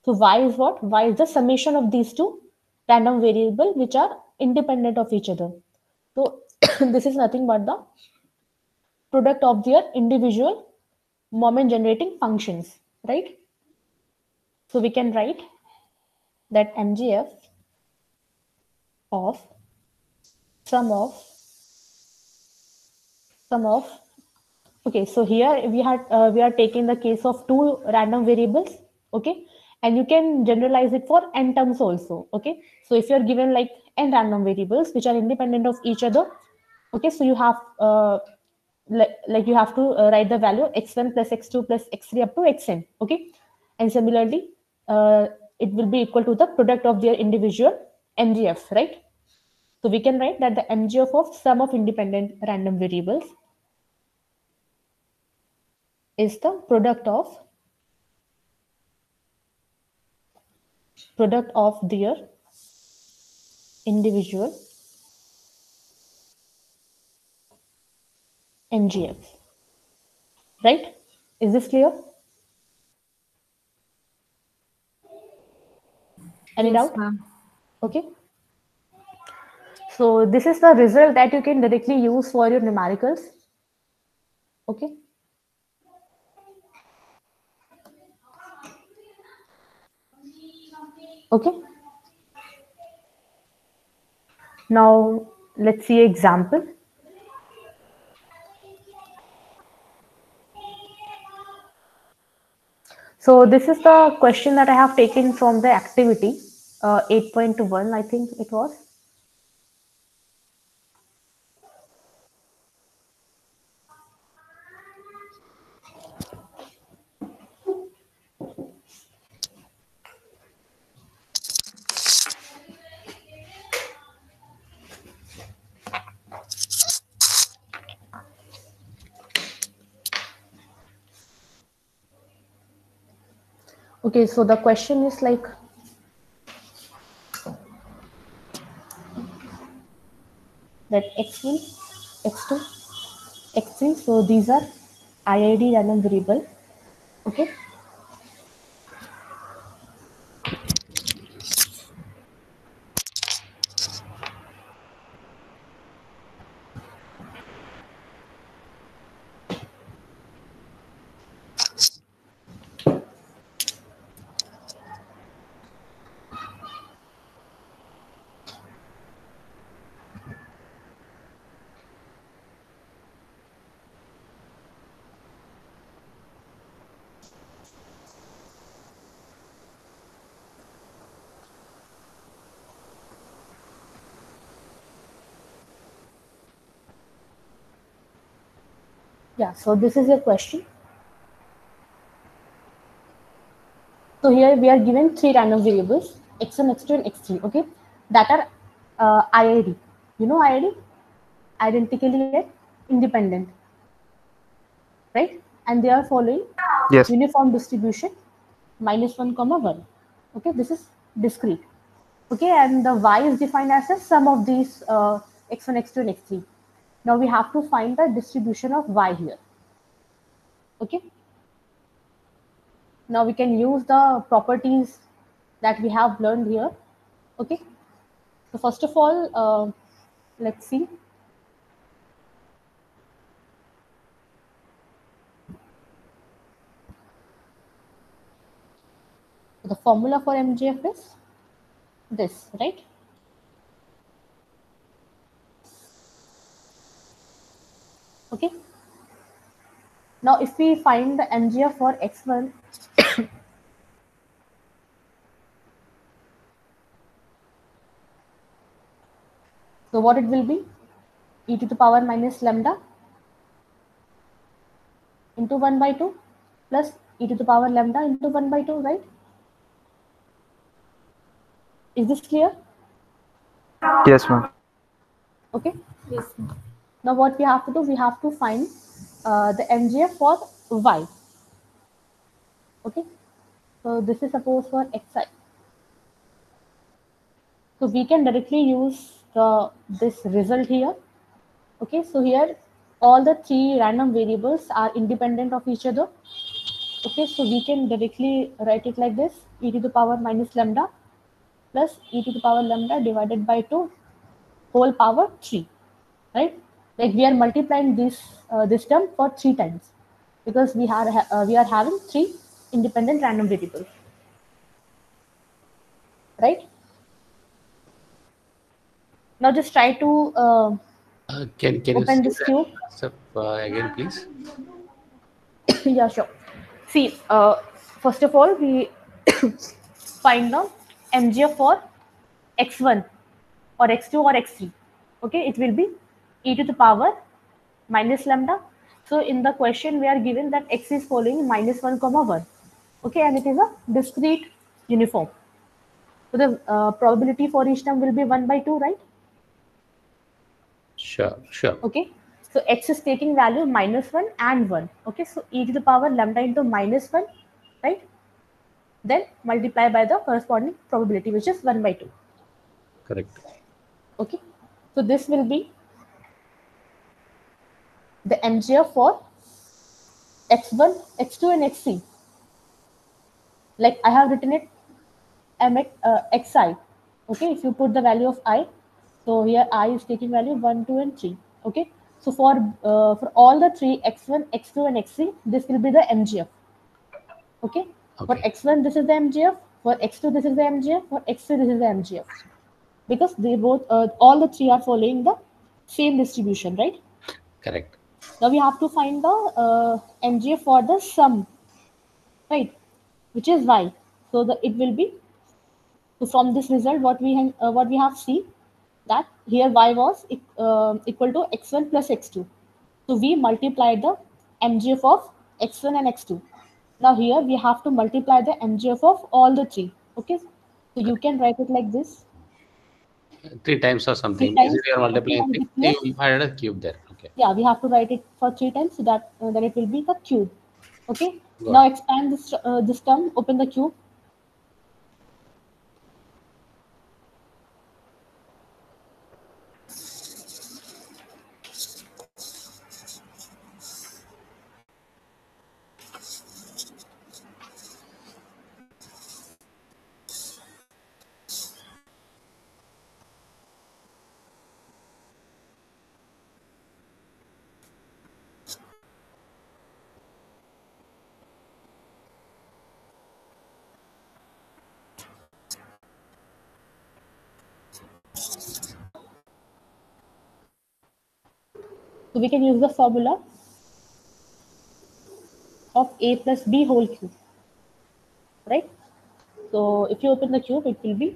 A: So y is what? Y is the summation of these two random variables which are independent of each other. So this is nothing but the product of their individual moment generating functions, right? So we can write that mgf of sum of okay, so here we are taking the case of two random variables. Okay, and you can generalize it for n terms also. Okay, so if you're given like n random variables which are independent of each other, okay, so you have like you have to write the value x1 plus x2 plus x3 up to xn. Okay, and similarly it will be equal to the product of their individual mgf, right? So we can write that the mgf of sum of independent random variables is the product of their individual mgf, right? Is this clear? Any
E: Yes,
A: doubt?
E: ma'am.
A: Okay, so this is the result that you can directly use for your numericals. Okay, okay, now let's see example. So this is the question that I have taken from the activity 8.1, I think it was. Okay, so the question is like, that x1, x2, x3, so these are IID random variable. Okay, yeah, so this is your question. So here we are given three random variables, x1, x2, and x3, okay, that are IID. You know IID? Identically yet independent, right? And they are following
I: Yes.
A: uniform distribution -1, 1. Okay, this is discrete. Okay, and the y is defined as a sum of these x1, x2, and x3. Now we have to find the distribution of y here. Okay, now we can use the properties that we have learned here. Okay, so first of all, let's see. The formula for MGF is this, right? Okay. Now, if we find the MGF for x1, so what it will be? E to the power minus lambda into 1 by 2 plus e to the power lambda into 1 by 2, right? Is this clear?
B: Yes, ma'am.
A: Okay.
E: Yes, ma'am.
A: Now, what we have to do, we have to find the MGF for y. Okay. So this is suppose for xi. So we can directly use this result here. Okay. So here all the three random variables are independent of each other. Okay. So we can directly write it like this: e to the power minus lambda plus e to the power lambda divided by 2 whole power 3, right? Like we are multiplying this term for 3 times because we are having 3 independent random variables, right? Now just try to
G: Can you
A: open
G: see
A: this
G: that
A: cube.
G: concept again, please?
A: Yeah, sure. See, first of all, we find the MGF for x1 or x2 or x3. Okay, it will be e to the power minus lambda. So in the question, we are given that x is following minus 1 comma 1. Okay, and it is a discrete uniform. So the probability for each term will be 1 by 2, right?
G: Sure, sure.
A: Okay, so x is taking value minus 1 and 1. Okay, so e to the power lambda into minus 1, right? Then multiply by the corresponding probability, which is 1 by 2.
G: Correct.
A: Okay, so this will be the MGF for x1, x2, and xc. Like I have written it xi. Okay, if you put the value of I, so here I is taking value 1, 2, and 3. Okay, so for all the three x1, x2, and xc, this will be the MGF. Okay, for
G: Okay.
A: x1 this is the MGF, for x2 this is the MGF, for x3 this is the MGF, because they both all the three are following the same distribution, right?
G: Correct.
A: Now we have to find the MGF for the sum, right, which is y. So it will be, so from this result what we have seen that here y was equal to x1 plus x2. So we multiplied the MGF of x1 and x2. Now here we have to multiply the MGF of all the three. Okay, so you can write it like this:
G: 3 times or
A: 3
G: something. Is
A: times.
G: it you are
A: Okay,
G: multiplying
A: and
G: 6?
A: replace.
G: You added a cube there. Okay.
A: Yeah, we have to write it for 3 times so that then it will be the cube. Okay.
G: Got
A: Now
G: it.
A: expand this term. Open the cube. So we can use the formula of a plus b whole cube, right? So if you open the cube, it will be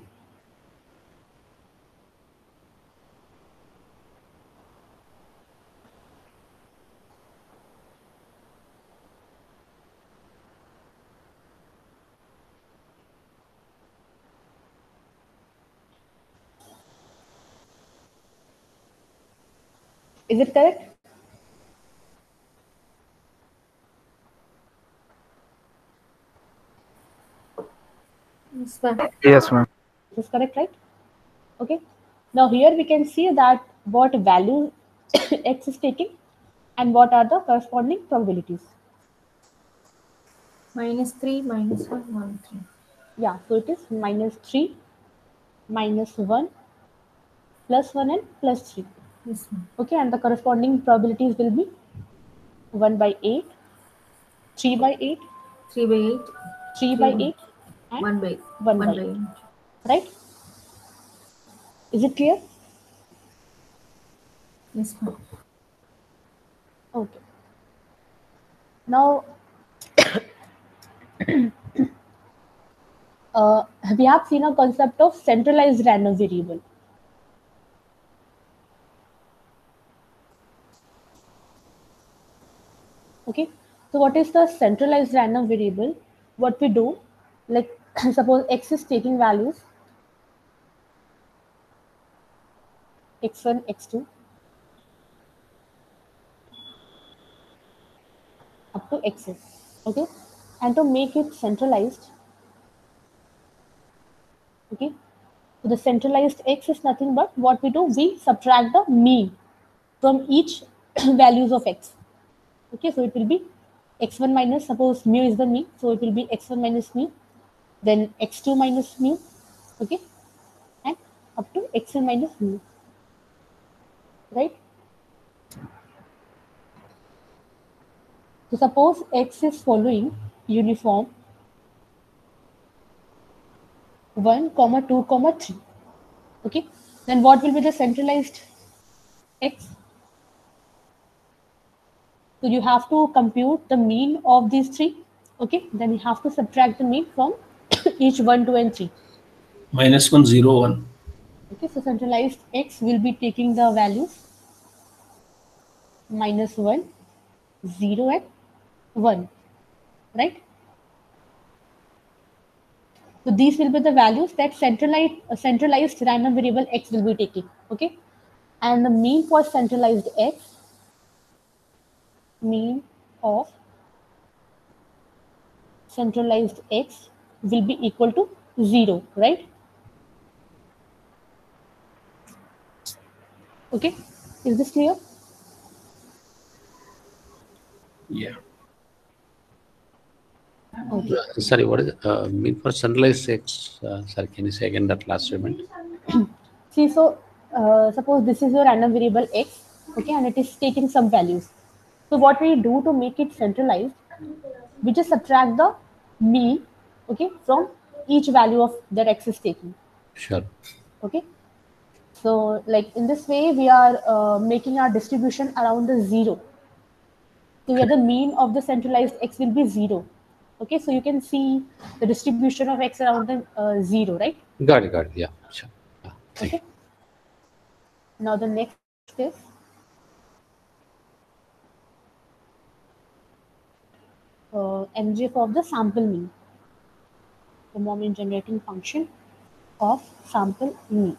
A: Is it correct?
E: Yes, ma'am.
B: Yes, ma'am.
A: This is correct, right? Okay. Now here we can see that what value x is taking and what are the corresponding probabilities.
E: -3, -1, 1, 3.
A: Yeah, so it is -3, -1, +1, and +3.
E: Yes, ma'am.
A: Okay, and the corresponding probabilities will be 1 by 8, 3 by 8,
E: 3 by 8,
A: 3 by
E: 3,
A: 8, and
E: 1 by
A: 1 by 8.
E: 8.
A: Right? Is it clear?
E: Yes, ma'am.
A: Okay. Now, we have seen a concept of centralized random variable. Okay. So what is the centralized random variable? What we do, like suppose x is taking values x1, x2 up to xn. Okay. And to make it centralized, okay, so the centralized x is nothing but what we do, we subtract the mean from each values of x. Okay, so it will be x1 minus, suppose mu is the mean, so it will be x1 minus mu, then x2 minus mu, okay, and up to xn minus mu, right? So suppose x is following uniform 1, 2, 3. Okay, then what will be the centralized x? So you have to compute the mean of these three. Okay, then you have to subtract the mean from each 1, 2, and 3.
C: -1, 0, 1.
A: Okay, so centralized x will be taking the values -1, 0, and 1, right? So these will be the values that centralized random variable x will be taking. Okay, and the mean for centralized x, mean of centralized x will be equal to 0, right? Okay, is this clear?
C: Yeah.
A: Okay.
G: Sorry, what is mean for centralized x? Sorry, can you say again that last statement?
A: See, so suppose this is your random variable x, okay, and it is taking some values. So what we do to make it centralized, we just subtract the mean, okay, from each value of that x is taking.
G: Sure.
A: Okay, so like in this way, we are making our distribution around the 0. So here the mean of the centralized x will be 0. Okay, so you can see the distribution of x around the 0, right?
G: Got it. Got it. Yeah. Sure. Yeah. Thank
A: Okay. Now the next is MGF of the sample mean, the moment generating function of sample mean.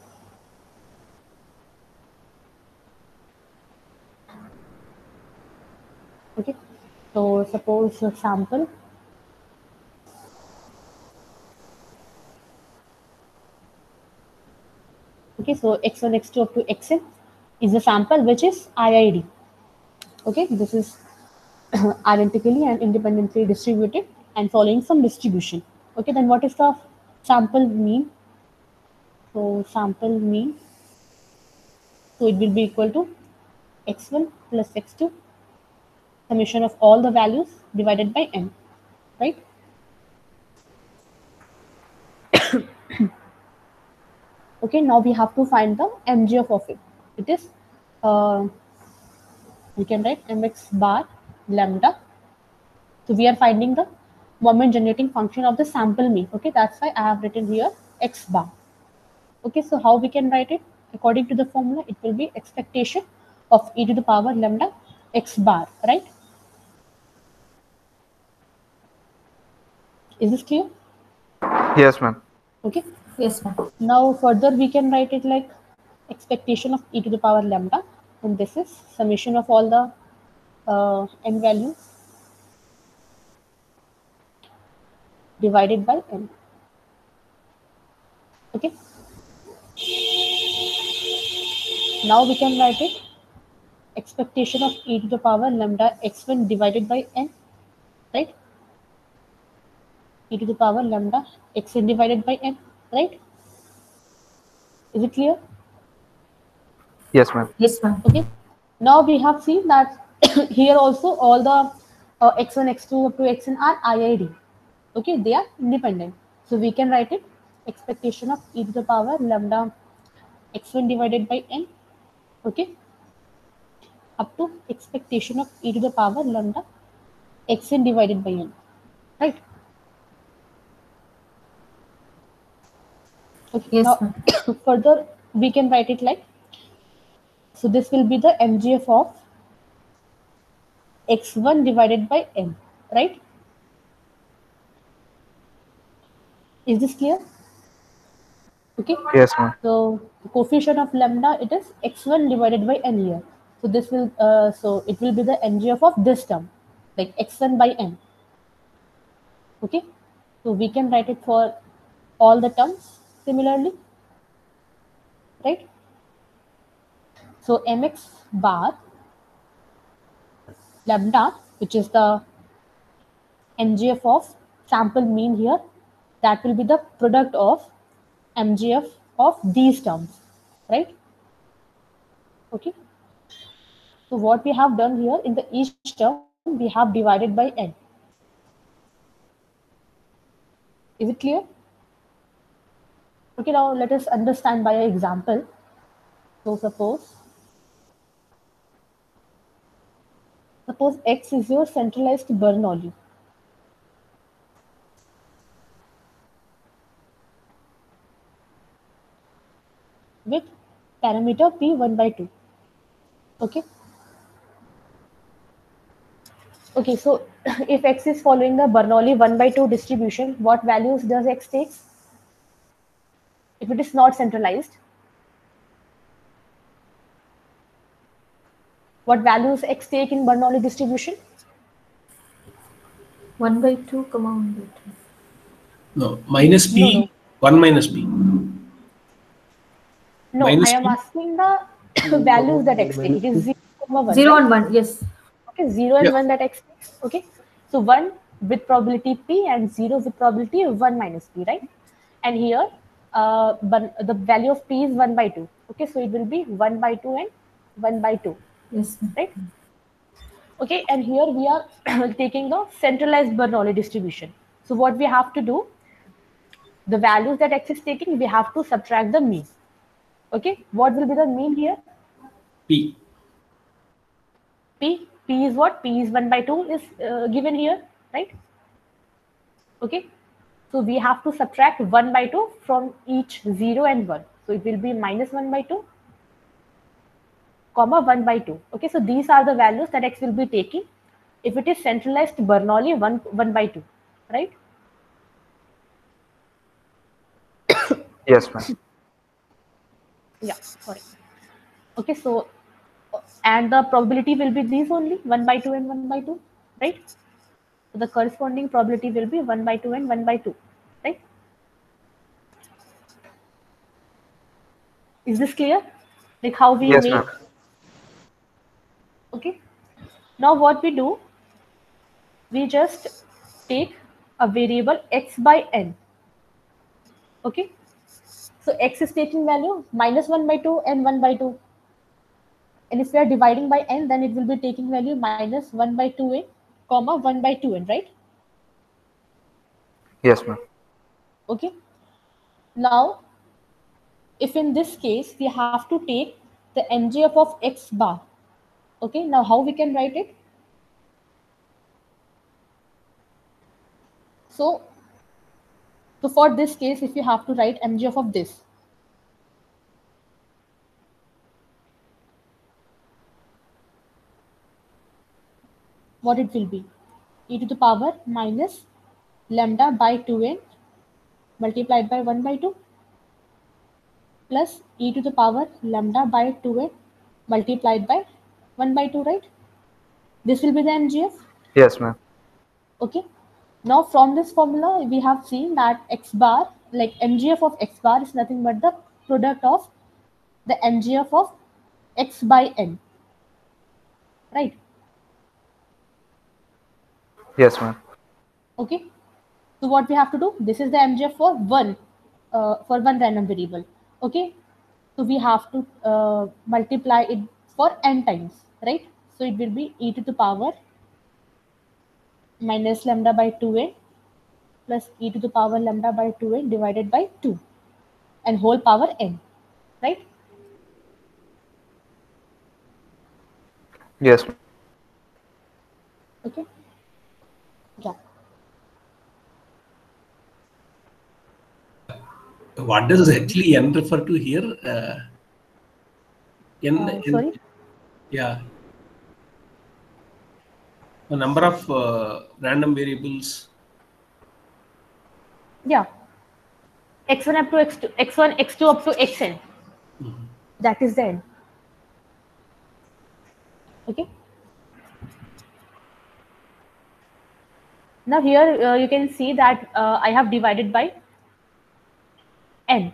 A: Okay, so suppose the sample okay, so x1, x2 up to xn is the sample which is IID. Okay, this is identically and independently distributed and following some distribution. Okay, then what is the sample mean? So sample mean, so it will be equal to x1 plus x2 summation of all the values divided by n, right? Okay, now we have to find the MGF of it. It is we can write mx bar lambda. So we are finding the moment generating function of the sample mean. Okay, that's why I have written here x bar. Okay, so how we can write it? According to the formula, it will be expectation of e to the power lambda x bar, right? Is this clear?
B: Yes, ma'am.
A: Okay.
E: Yes, ma'am.
A: Now further we can write it like expectation of e to the power lambda, and this is summation of all the n values divided by n. Okay. Now we can write it expectation of e to the power lambda x1 divided by n, right? E to the power lambda xn divided by n, right? Is it clear?
B: Yes, ma'am.
E: Yes, ma'am.
A: Okay. Now we have seen that here also all the x1, x2 up to xn are IID. Okay, they are independent. So we can write it expectation of e to the power lambda x1 divided by n. Okay. up to expectation of e to the power lambda xn divided by n, right? Okay,
E: Yes,
A: now
E: ma'am.
A: further we can write it like, so this will be the mgf of x1 divided by n, right? Is this clear? Okay,
B: Yes, ma'am.
A: so the coefficient of lambda, it is x1 divided by n here. So this will, so it will be the mgf of this term, like x1 by n. Okay, so we can write it for all the terms similarly, right? So mx bar lambda, which is the mgf of sample mean here, that will be the product of mgf of these terms, right? Okay, so what we have done here in the each term, we have divided by n. Is it clear? Okay, now let us understand by an example. So suppose X is your centralized Bernoulli. With parameter P 1 by 2. Okay. Okay, so if X is following the Bernoulli 1 by 2 distribution, what values does X takes? If it is not centralized, what values X take in Bernoulli distribution?
E: 1 by 2, comma 1 by 2.
C: No, minus P,
A: No.
C: 1 minus P.
A: No,
C: Minus
A: I am
C: P.
A: asking the values that X take. It is 0, 1.
E: 0
A: right?
E: and 1, yes.
A: Okay, 0 and
C: Yeah.
A: 1 that X takes. Okay, so 1 with probability P and 0 with probability 1 minus P, right? And here but the value of P is 1 by 2. Okay, so it will be 1 by 2 and 1 by 2,
E: Yes, ma'am.
A: right? Okay, and here we are taking the centralized Bernoulli distribution. So what we have to do, the values that X is taking, we have to subtract the mean. Okay, what will be the mean here?
C: P.
A: P is what? P is 1 by 2 is given here, right? Okay, so we have to subtract 1 by 2 from each 0 and 1. So it will be minus 1 by 2, comma 1 by 2. Okay, so these are the values that X will be taking if it is centralized Bernoulli 1 by 2, right?
B: Yes, ma'am.
A: Yeah, sorry. Okay, so and the probability will be these only, 1 by 2 and 1 by 2, right? So the corresponding probability will be 1 by 2 and 1 by 2, right? Is this clear? Like how we
B: Yes,
A: make?
B: ma'am.
A: Okay. Now what we do, we just take a variable x by n. Okay. So x is taking value minus 1 by 2 and 1 by 2. And if we are dividing by n, then it will be taking value minus 1 by 2n, comma 1 by 2n, right?
B: Yes, ma'am.
A: Okay. Now, if in this case, we have to take the mgf of x bar. Okay. Now, how we can write it? So for this case, if you have to write mgf of this, what it will be? E to the power minus lambda by 2n multiplied by 1 by 2 plus e to the power lambda by 2n multiplied by 1 by 2, right? This will be the mgf.
B: Yes, ma'am.
A: Okay. Now from this formula, we have seen that x bar, like mgf of x bar is nothing but the product of the mgf of x by n, right?
B: Yes, ma'am.
A: Okay. So what we have to do? This is the mgf for one random variable. Okay. So we have to multiply it for n times, right? So it will be e to the power minus lambda by 2n plus e to the power lambda by 2n divided by 2 and whole power n, right?
B: Yes, ma'am.
A: Okay. Yeah.
C: What does actually n refer to here?
A: Sorry.
C: Yeah, a number of random variables.
A: Yeah. X1 up to X2, X1, X2 up to Xn. That is the n. Okay. Now here you can see that I have divided by n.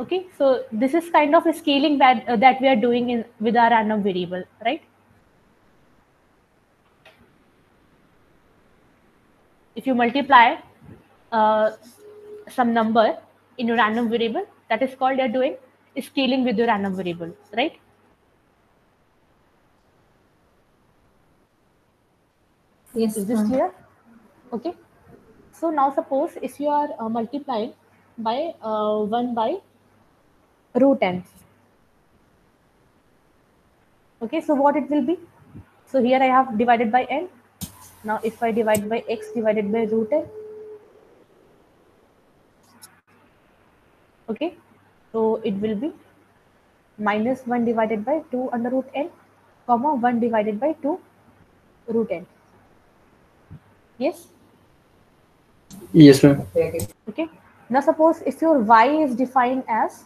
A: Okay, so this is kind of a scaling that we are doing in with our random variable, right? If you multiply uh, some number in your random variable, that is called you're doing scaling with your random variable, right?
E: Yes,
A: Is this
E: ma'am.
A: clear? Okay. So now suppose if you are multiplying by 1 by root n. Okay, so what it will be? So here I have divided by n. Now if I divide by x divided by root n, okay, so it will be minus 1 divided by 2 under root n, comma 1 divided by 2 root n. Yes?
D: Yes, ma'am.
A: Okay. Now suppose if your y is defined as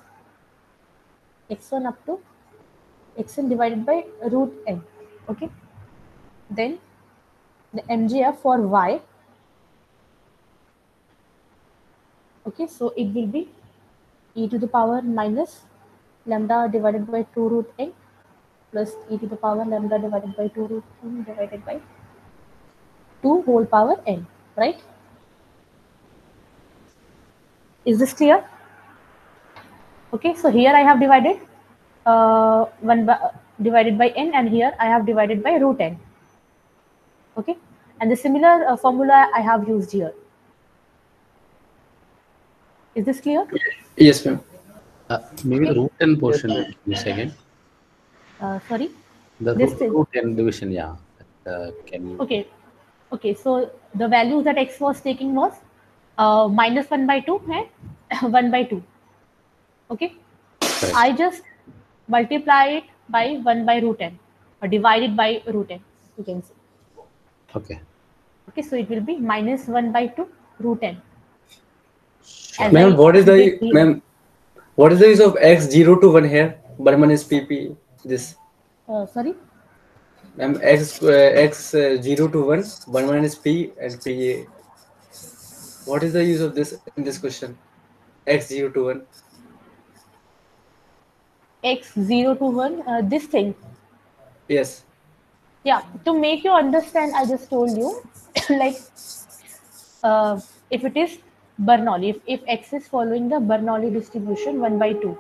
A: x1 up to xn divided by root n, okay, then the MGF for y, okay, so it will be e to the power minus lambda divided by 2 root n plus e to the power lambda divided by 2 root n divided by 2 whole power n, right? Is this clear? Okay, so here I have divided 1 by, divided by n, and here I have divided by root n. Okay, and the similar formula I have used here. Is this clear?
D: Yes, ma'am.
G: Maybe the
A: Okay.
G: root n portion. Give me a second.
A: Sorry,
G: The
A: this thing.
G: root n division, yeah. Can you?
A: Okay, okay. So the value that x was taking was minus 1 by 2 and 1 by 2. Okay,
G: Correct.
A: I just multiply it by 1 by root n, or divide it by root n, you can say.
G: Okay.
A: Okay, so it will be minus 1 by 2 root n.
G: Sure.
A: As
D: Ma'am,
A: I stated here.
D: what is the use of x 0 to 1 here? Burman is PP. This.
A: Sorry.
D: Ma'am, x 0 to 1, Burman is P and PA. What is the use of this in this question? X 0 to 1.
A: X 0 to 1, this thing.
D: Yes.
A: Yeah, to make you understand, I just told you, like, if it is Bernoulli, if x is following the Bernoulli distribution 1 by 2,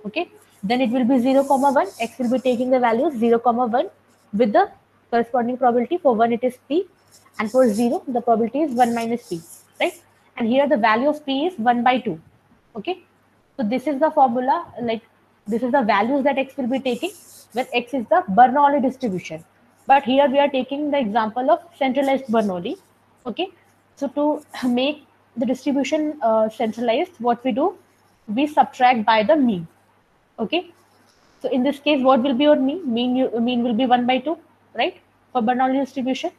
A: okay, then it will be 0 comma 1. X will be taking the values 0 comma 1 with the corresponding probability. For 1 it is p, and for 0 the probability is 1 minus p, right? And here the value of p is 1 by 2. Okay, so this is the formula, like this is the values that x will be taking when x is the Bernoulli distribution. But here we are taking the example of centralized Bernoulli. Okay, so to make the distribution centralized, what we do, we subtract by the mean. Okay, so in this case, what will be your mean? Mean will be 1 by 2, right? For Bernoulli distribution,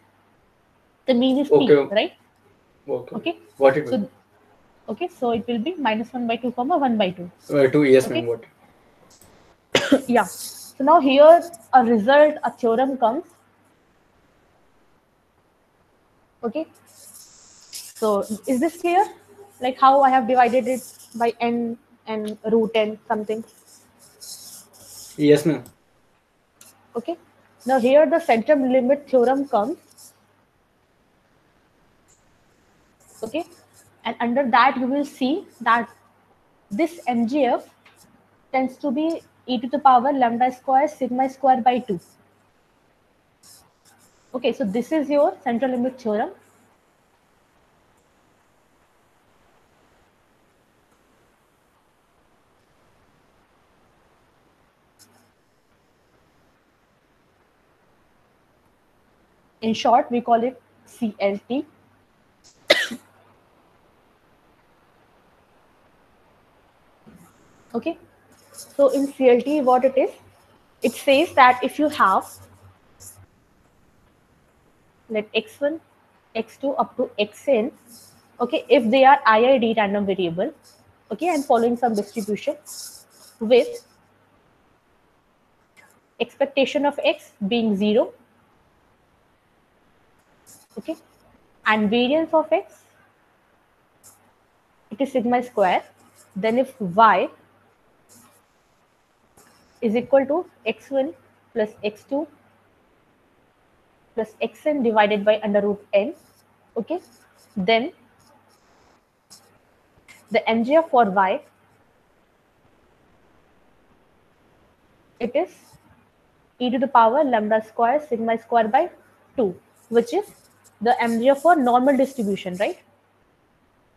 A: the mean is p,
D: Okay.
A: right?
D: Okay.
A: Okay,
D: What it will?
A: so okay, so it will be minus 1 by 2 comma 1 by 2.
D: 2. Yes, ma'am.
A: Okay,
D: What?
A: yeah. So now here a result, a theorem comes. Okay, so is this clear? Like how I have divided it by n and root n something.
D: Yes, ma'am.
A: Okay, now here the centrum limit theorem comes. Okay, and under that you will see that this MGF tends to be e to the power lambda square sigma square by 2. Okay, so this is your central limit theorem. In short, we call it CLT. Okay, so in CLT, what it is, it says that if you have, let x1, x2 up to xn, okay, if they are IID random variable, okay, and following some distribution with expectation of x being 0, okay, and variance of x, it is sigma square, then if y is equal to x1 plus x2 plus xn divided by under root n, okay, then the MGF for y, it is e to the power lambda square sigma square by 2, which is the MGF for normal distribution, right?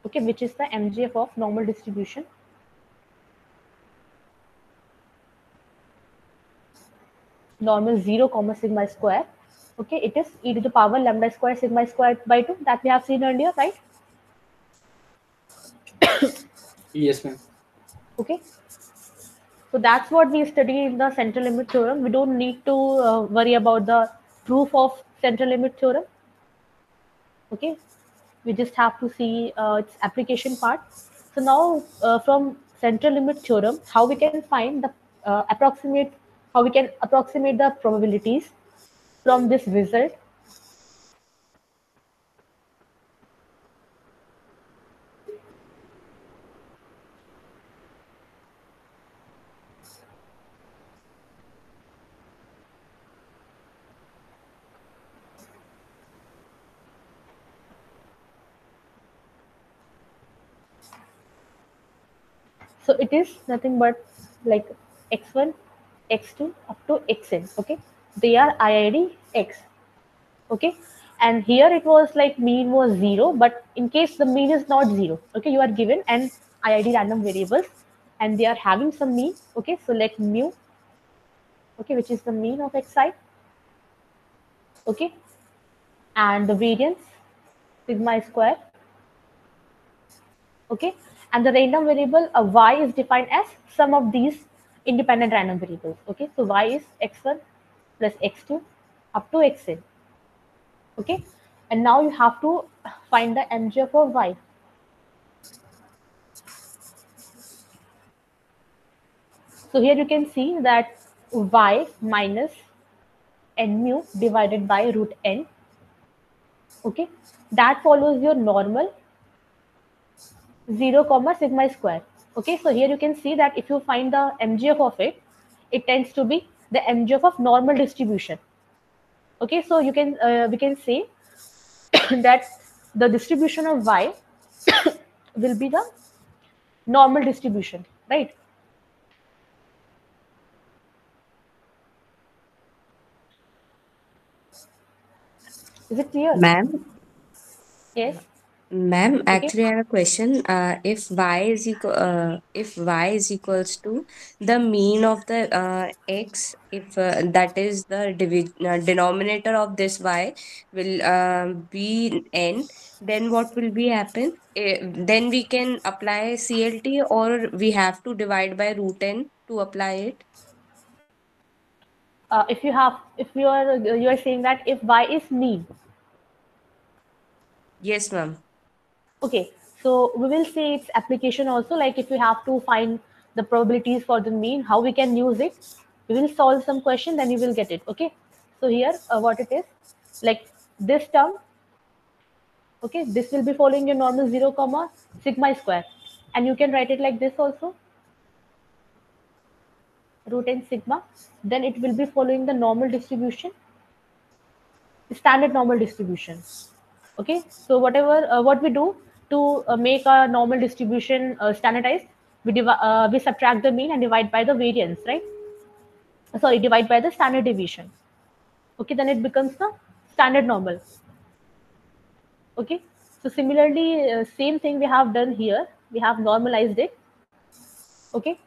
A: Okay, which is the MGF of normal distribution. Normal 0 comma sigma square. Okay, it is e to the power lambda square sigma square by 2 that we have seen earlier, right?
D: Yes, ma'am.
A: Okay, so that's what we study in the central limit theorem. We don't need to worry about the proof of central limit theorem. Okay, we just have to see its application part. So now from central limit theorem, how we can find the how we can approximate the probabilities from this result. So it is nothing but like x1, x2 up to xn. Okay, they are IID x. Okay, and here it was like mean was 0, but in case the mean is not 0, okay, you are given an IID random variables and they are having some mean. Okay, so let mu, okay, which is the mean of xi, okay, and the variance sigma square, okay, and the random variable y is defined as sum of these independent random variables. Okay, so y is x1 plus x2 up to xn. Okay, and now you have to find the MGF of y. So here you can see that y minus n mu divided by root n. Okay, that follows your normal 0 comma sigma square. Okay, so here you can see that if you find the MGF of it, it tends to be the MGF of normal distribution. Okay, so you can we can say that the distribution of y will be the normal distribution, right? Is it clear?
I: Ma'am,
A: Yes.
I: ma'am,
A: Okay.
I: actually I have a question. If y is equals to the mean of the x, if that is the denominator of this y will be n, then what will be happen? Then we can apply CLT, or we have to divide by root n to apply it.
A: If you are saying that if y is mean.
I: Yes, ma'am.
A: Okay, so we will see its application also, like if you have to find the probabilities for the mean, how we can use it. We will solve some question, then you will get it. Okay, so here what it is, like this term, okay, this will be following your normal 0 comma sigma square, and you can write it like this also, root n sigma, then it will be following the normal distribution, standard normal distribution. Okay, so whatever what we do to make a normal distribution standardized, we subtract the mean and divide by the variance, right? Sorry, divide by the standard deviation. Okay, then it becomes the standard normal. Okay, so similarly same thing we have done here, we have normalized it. Okay,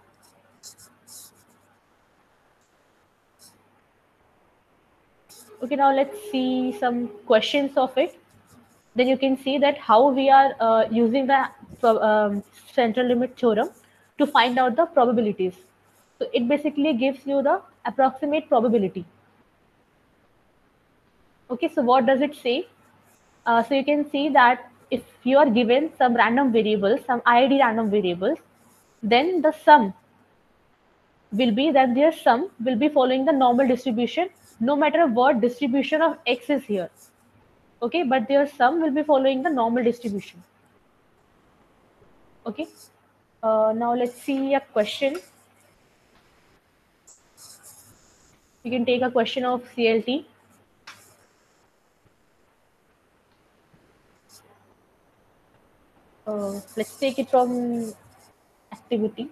A: Okay, now let's see some questions of it. Then you can see that how we are using the central limit theorem to find out the probabilities. So it basically gives you the approximate probability. Okay, so what does it say? So you can see that if you are given some random variables, some IID random variables, then the sum will be that their sum will be following the normal distribution no matter what distribution of x is here. Okay, but their sum will be following the normal distribution. Okay, now let's see a question. You can take a question of CLT. Let's take it from activity.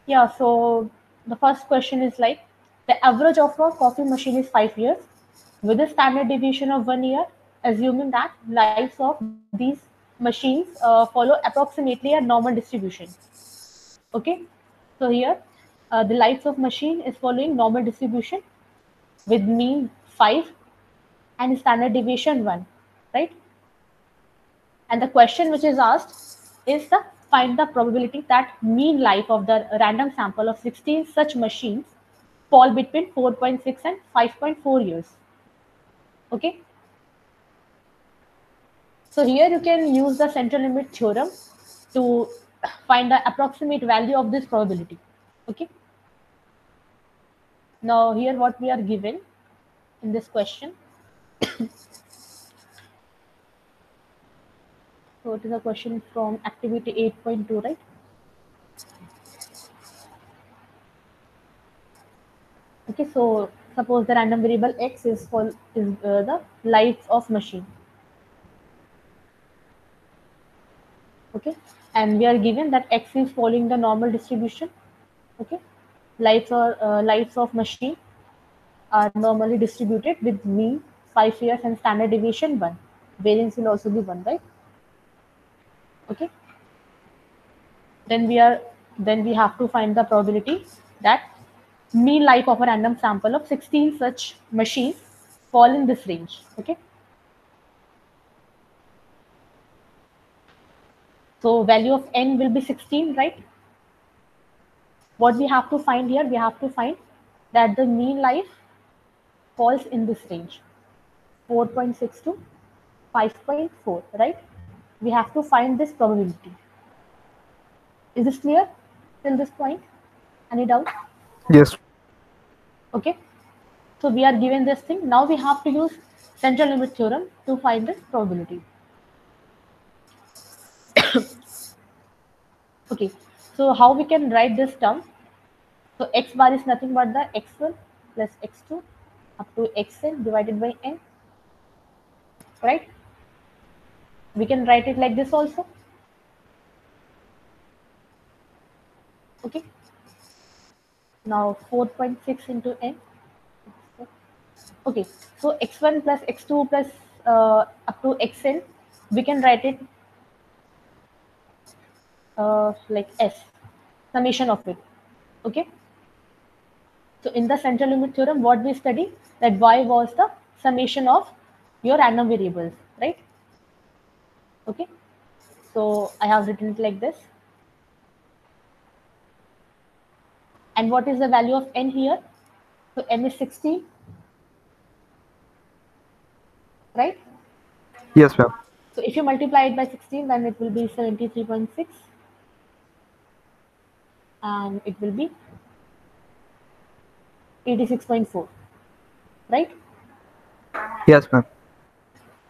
A: Yeah, so the first question is like the average of a coffee machine is 5 years with a standard deviation of 1 year, assuming that lives of these machines follow approximately a normal distribution. Okay, so here the lives of machine is following normal distribution with mean 5 and standard deviation 1, right? And the question which is asked is the find the probability that mean life of the random sample of 16 such machines fall between 4.6 and 5.4 years. Okay. So here you can use the central limit theorem to find the approximate value of this probability. Okay. Now here what we are given in this question. So it is a question from activity 8.2, right? Okay, so suppose the random variable x is the life of machine. Okay, and we are given that x is following the normal distribution. Okay, lives of machine are normally distributed with mean 5 years and standard deviation 1. Variance will also be 1, right? Okay. Then we have to find the probability that mean life of a random sample of 16 such machines fall in this range. Okay. So value of n will be 16, right? What we have to find here, we have to find that the mean life falls in this range, 4.6 to 5.4, right? We have to find this probability. Is this clear till this point? Any doubt?
B: Yes.
A: Okay. So we are given this thing. Now we have to use central limit theorem to find this probability. Okay. So how we can write this term? So x bar is nothing but the x1 plus x2 up to xn divided by n, right? We can write it like this also. Okay. Now 4.6 into n. Okay. So x1 plus x2 plus up to xn, we can write it like s, summation of it. Okay. So in the central limit theorem, what we study that y was the summation of your random variables, right? Okay. So I have written it like this. And what is the value of n here? So n is 16, right?
B: Yes, ma'am.
A: So if you multiply it by 16, then it will be 73.6 and it will be 86.4, right?
B: Yes, ma'am.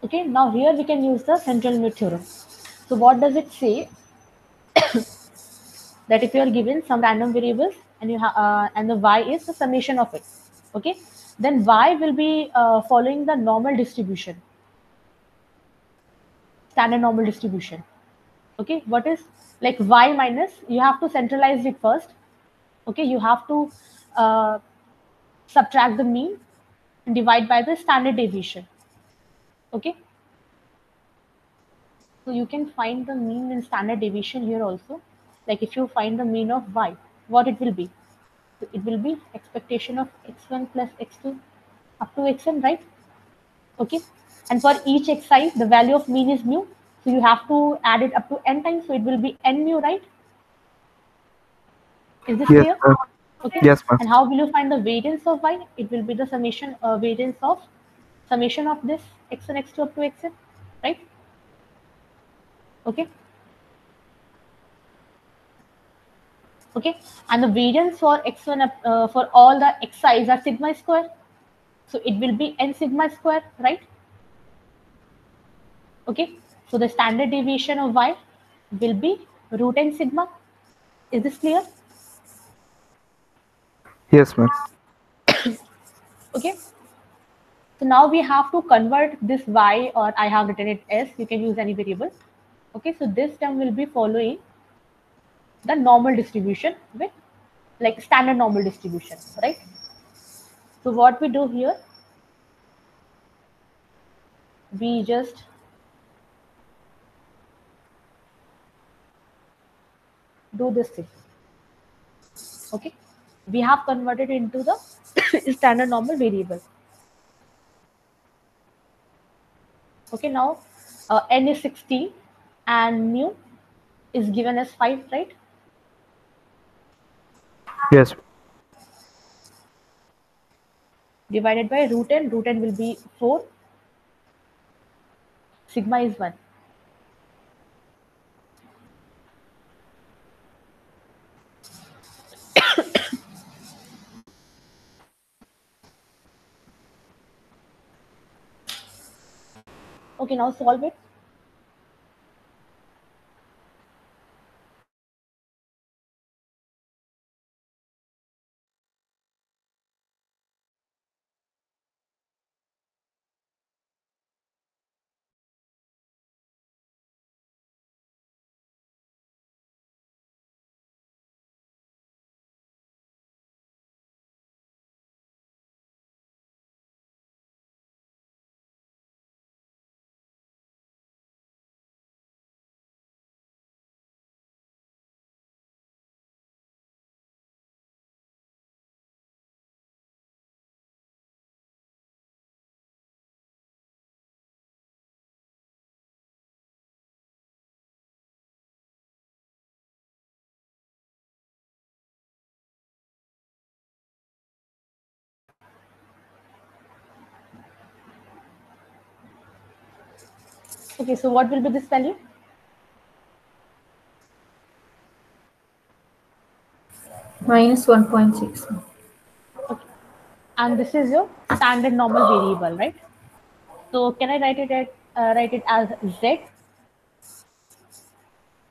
A: Okay, now here we can use the central limit theorem. So what does it say? that if you are given some random variables and and the y is the summation of it, okay, then y will be following the normal distribution, standard normal distribution. Okay, what is like y minus, you have to centralize it first. Okay, you have to uh, subtract the mean and divide by the standard deviation. Okay, so you can find the mean and standard deviation here also. Like if you find the mean of y, what it will be? So it will be expectation of x1 plus x2 up to xn, right? Okay, and for each xi, the value of mean is mu. So you have to add it up to n times. So it will be n mu, right? Is this
B: Yes,
A: clear?
B: ma'am.
A: Okay.
B: Yes, ma'am.
A: And how will you find the variance of y? It will be the summation variance of summation of this x1 x2 up to xn, right? Okay. Okay, and the variance for x1 for all the xi's are sigma square, so it will be n sigma square, right? Okay, so the standard deviation of y will be root n sigma. Is this clear?
B: Yes, ma'am.
A: Okay, so now we have to convert this y, or I have written it s, you can use any variable. Okay, so this term will be following the normal distribution with like standard normal distribution, right? So what we do here, we just do this thing. Okay, we have converted into the standard normal variable. Okay, now n is 16 and mu is given as 5, right?
B: Yes.
A: Divided by root n will be 4, sigma is 1. Okay, now solve it. Okay, so what will be this value?
E: Minus 1.6.
A: Okay, and this is your standard normal variable, right? So can I write it as z?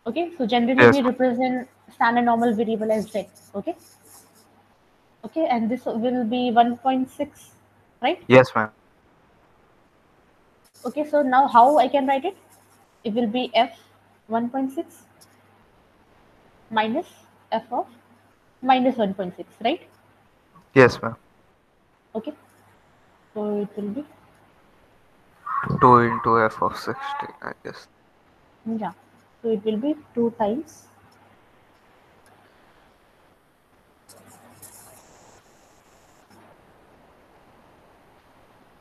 A: Okay, so generally
B: Yes.
A: we represent standard normal variable as z. Okay, okay, and this will be 1.6, right?
B: Yes, ma'am.
A: Okay, so now how I can write it? It will be f 1.6 minus f of minus 1.6, right?
B: Yes, ma'am.
A: Okay, so it will be,
B: 2 into f of 16, I guess.
A: yeah, so it will be 2 times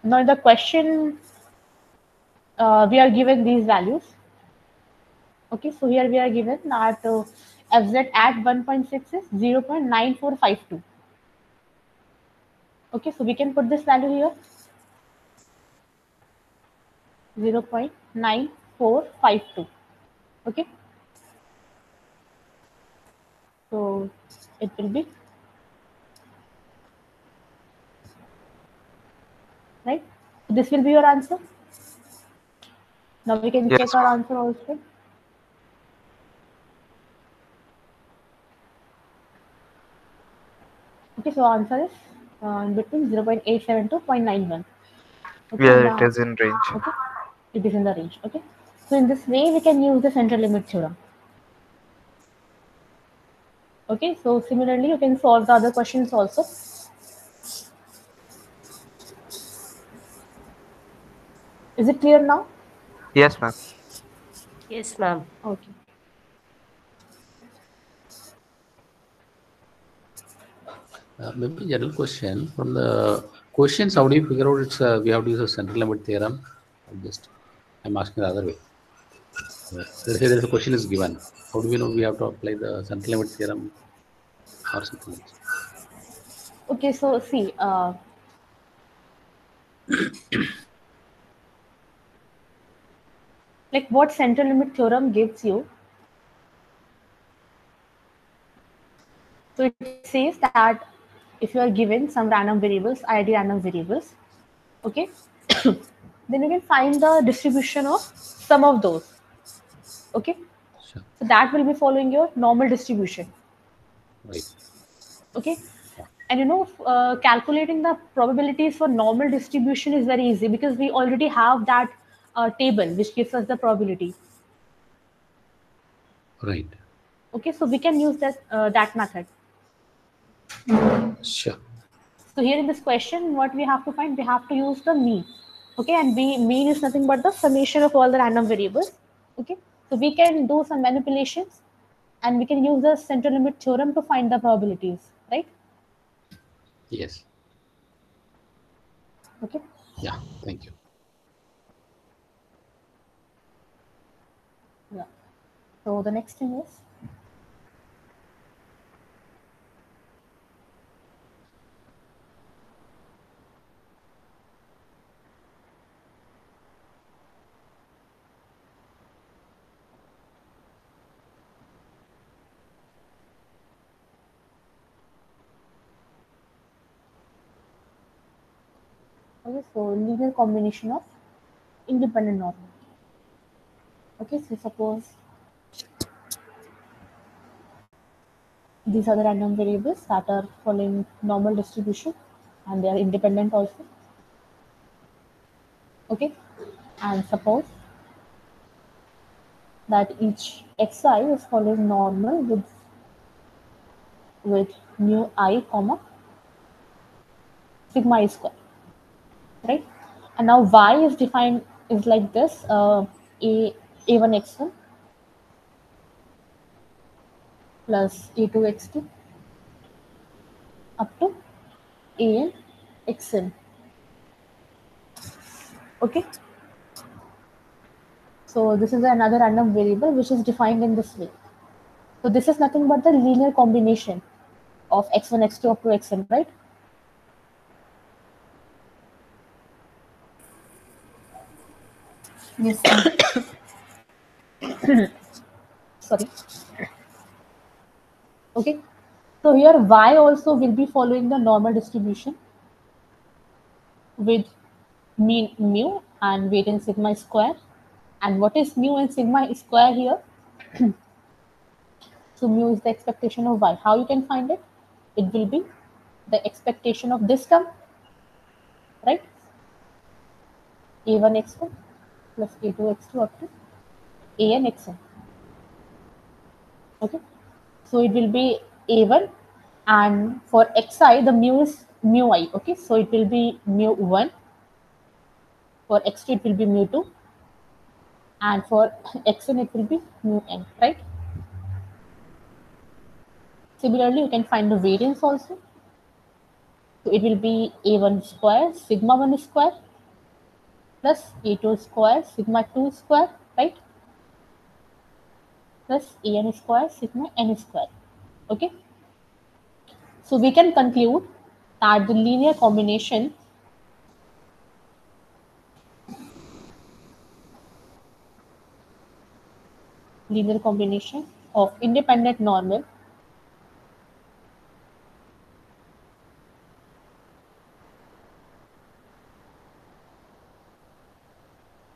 A: now in the question we are given these values. Okay, so here we are given that fz at 1.6 is 0.9452. Okay, so we can put this value here, 0.9452. Okay, so it will be, right? So this will be your answer. Now we can
B: Yes,
A: check our
B: ma'am.
A: answer also. so answer is between 0.87 to 0.91. Okay,
B: Yeah, it
A: now,
B: is in range.
A: okay, it is in the range. Okay, so in this way we can use the central limit theorem. Okay, so similarly you can solve the other questions also. Is it clear now?
B: Yes, ma'am.
I: Yes, ma'am.
A: Okay.
G: Maybe general question from the questions. How do you figure out it's we have to use a central limit theorem? I'm asking the other way. Let's say there's a question is given. How do we know we have to apply the central limit theorem or something else?
A: Okay, so see, like what central limit theorem gives you. So it says that if you are given some random variables, id random variables, okay, then you can find the distribution of some of those. Okay,
G: Sure.
A: so that will be following your normal distribution.
G: Right.
A: Okay, and calculating the probabilities for normal distribution is very easy because we already have that table which gives us the probability.
G: Right.
A: Okay, so we can use that method.
G: Sure.
A: So here in this question, what we have to find, we have to use the mean. Okay, and mean is nothing but the summation of all the random variables. Okay, so we can do some manipulations and we can use the central limit theorem to find the probabilities, right?
G: Yes.
A: Okay.
G: Yeah. Thank you.
A: Yeah. So the next thing is, okay, so linear combination of independent normal. Okay, so suppose these are the random variables that are following normal distribution and they are independent also. Okay, and suppose that each xi is following normal with mu I comma sigma I square, right? And now y is defined is like this: a1 x1 plus a2 x2 up to an xn. Okay. So this is another random variable which is defined in this way. So this is nothing but the linear combination of x1, x2 up to xn, right?
E: Yes, ma'am.
A: Sorry. Okay. So here y also will be following the normal distribution with mean mu and weight sigma square. And what is mu and sigma square here? So mu is the expectation of y. How you can find it? It will be the expectation of this term, right? a1 x1 plus a2 x2 up to an xn. Okay, so it will be a1, and for xi the mu is mu I. Okay, so it will be mu 1. For x2 it will be mu 2, and for xn it will be mu n, right? Similarly, you can find the variance also. So it will be a1 square sigma 1 square plus a2 square sigma 2 square, right? Plus an square sigma n square. Okay, so we can conclude that the linear combination of independent normal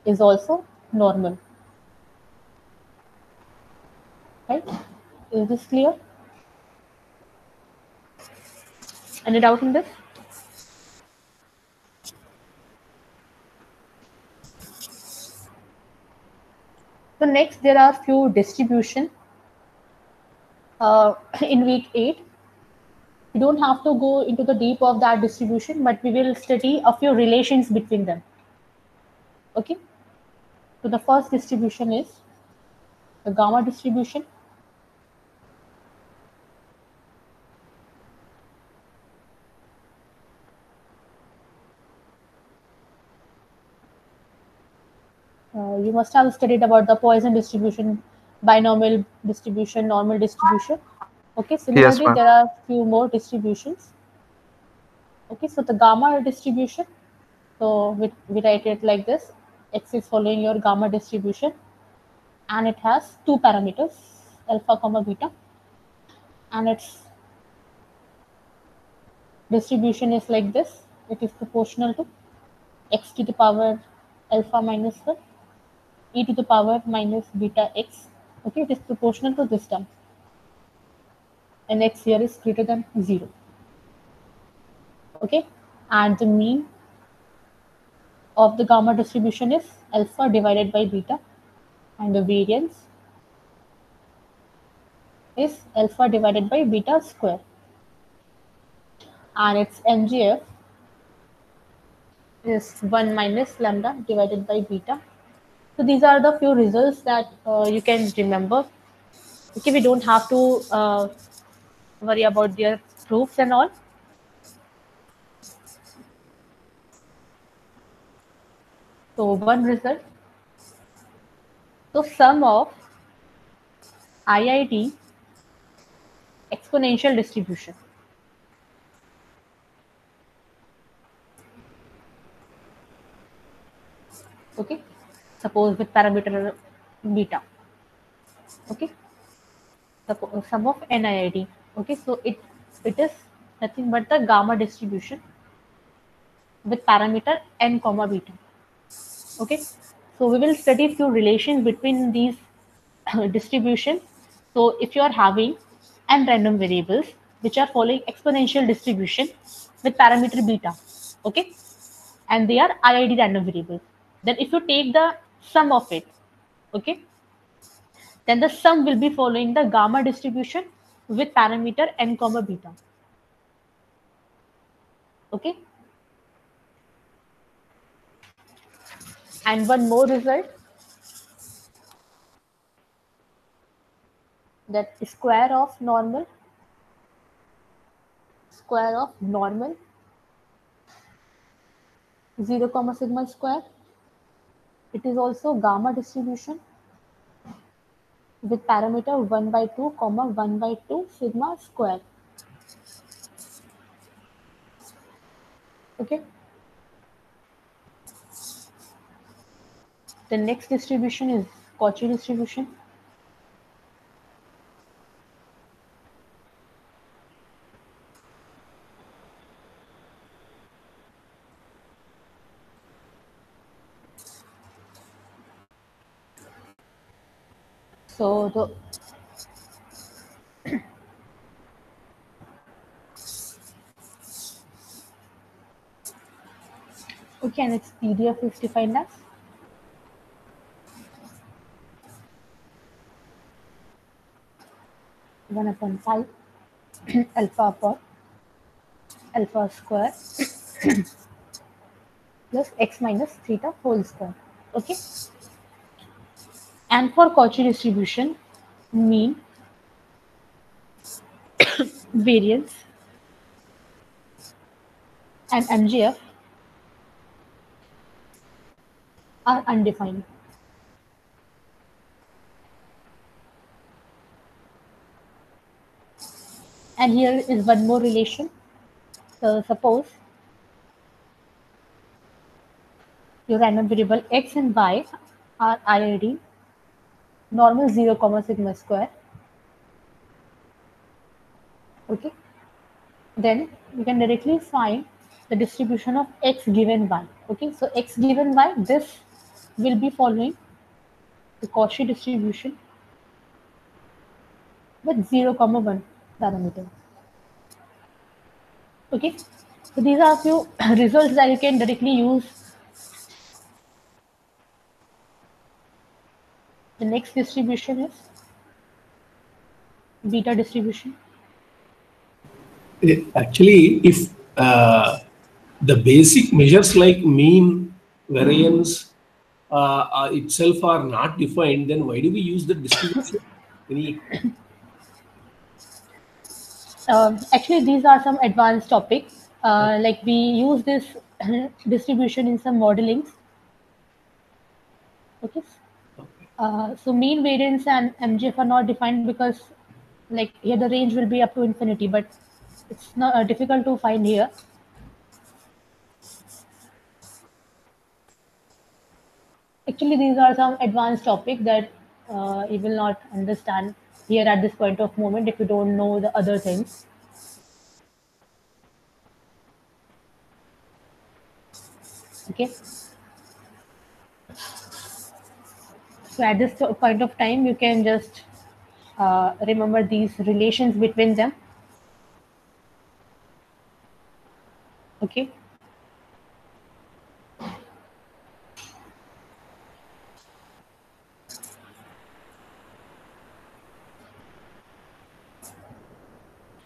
A: is also normal, right? Is this clear? Any doubt in this? So next, there are few distribution in week 8. We don't have to go into the deep of that distribution, but we will study a few relations between them. Okay. So the first distribution is the gamma distribution. You must have studied about the Poisson distribution, binomial distribution, normal distribution. Okay, similarly,
B: ma'am.
A: there are few more distributions. Okay, so the gamma distribution, so we write it like this. X is following your gamma distribution, and it has two parameters, alpha comma beta, and its distribution is like this. It is proportional to x to the power alpha minus 1, e to the power minus beta x. Okay, it is proportional to this term, and x here is greater than 0. Okay, and the mean of the gamma distribution is alpha divided by beta, and the variance is alpha divided by beta square, and its MGF is 1 minus lambda divided by beta. So these are the few results that you can remember. Okay, we don't have to worry about their proofs and all. So one result. So sum of IID exponential distribution. Okay, suppose with parameter beta. Okay, sum of NIID. Okay, so it is nothing but the gamma distribution with parameter n comma beta. Okay, so we will study few relations between these distribution. So if you are having n random variables which are following exponential distribution with parameter beta, okay, and they are IID random variables, then if you take the sum of it, okay, then the sum will be following the gamma distribution with parameter n comma beta. Okay, and one more result, that square of normal 0 comma sigma square, it is also gamma distribution with parameter 1 by 2 comma 1 by 2 sigma square. Okay, the next distribution is Cauchy distribution. So the okay, and its PDF is defined as one upon 5 alpha upon alpha square plus x minus theta whole square. Okay, and for Cauchy distribution, mean, variance, and MGF are undefined. And here is one more relation. So suppose your random variable x and y are IID normal 0 comma sigma square. Okay, then we can directly find the distribution of x given y. Okay, so x given y, this will be following the Cauchy distribution with 0 comma 1 parameter. Okay, so these are a few results that you can directly use. The next distribution is beta distribution.
C: Actually, if the basic measures like mean, variance itself are not defined, then why do we use the distribution? Any
A: Actually, these are some advanced topics. Like we use this distribution in some modelings. Okay. So mean, variance, and MGF are not defined because, like here, the range will be up to infinity, but it's not difficult to find here. Actually, these are some advanced topics that you will not understand here at this point of moment if you don't know the other things. Okay. So at this point of time, you can just remember these relations between them. Okay.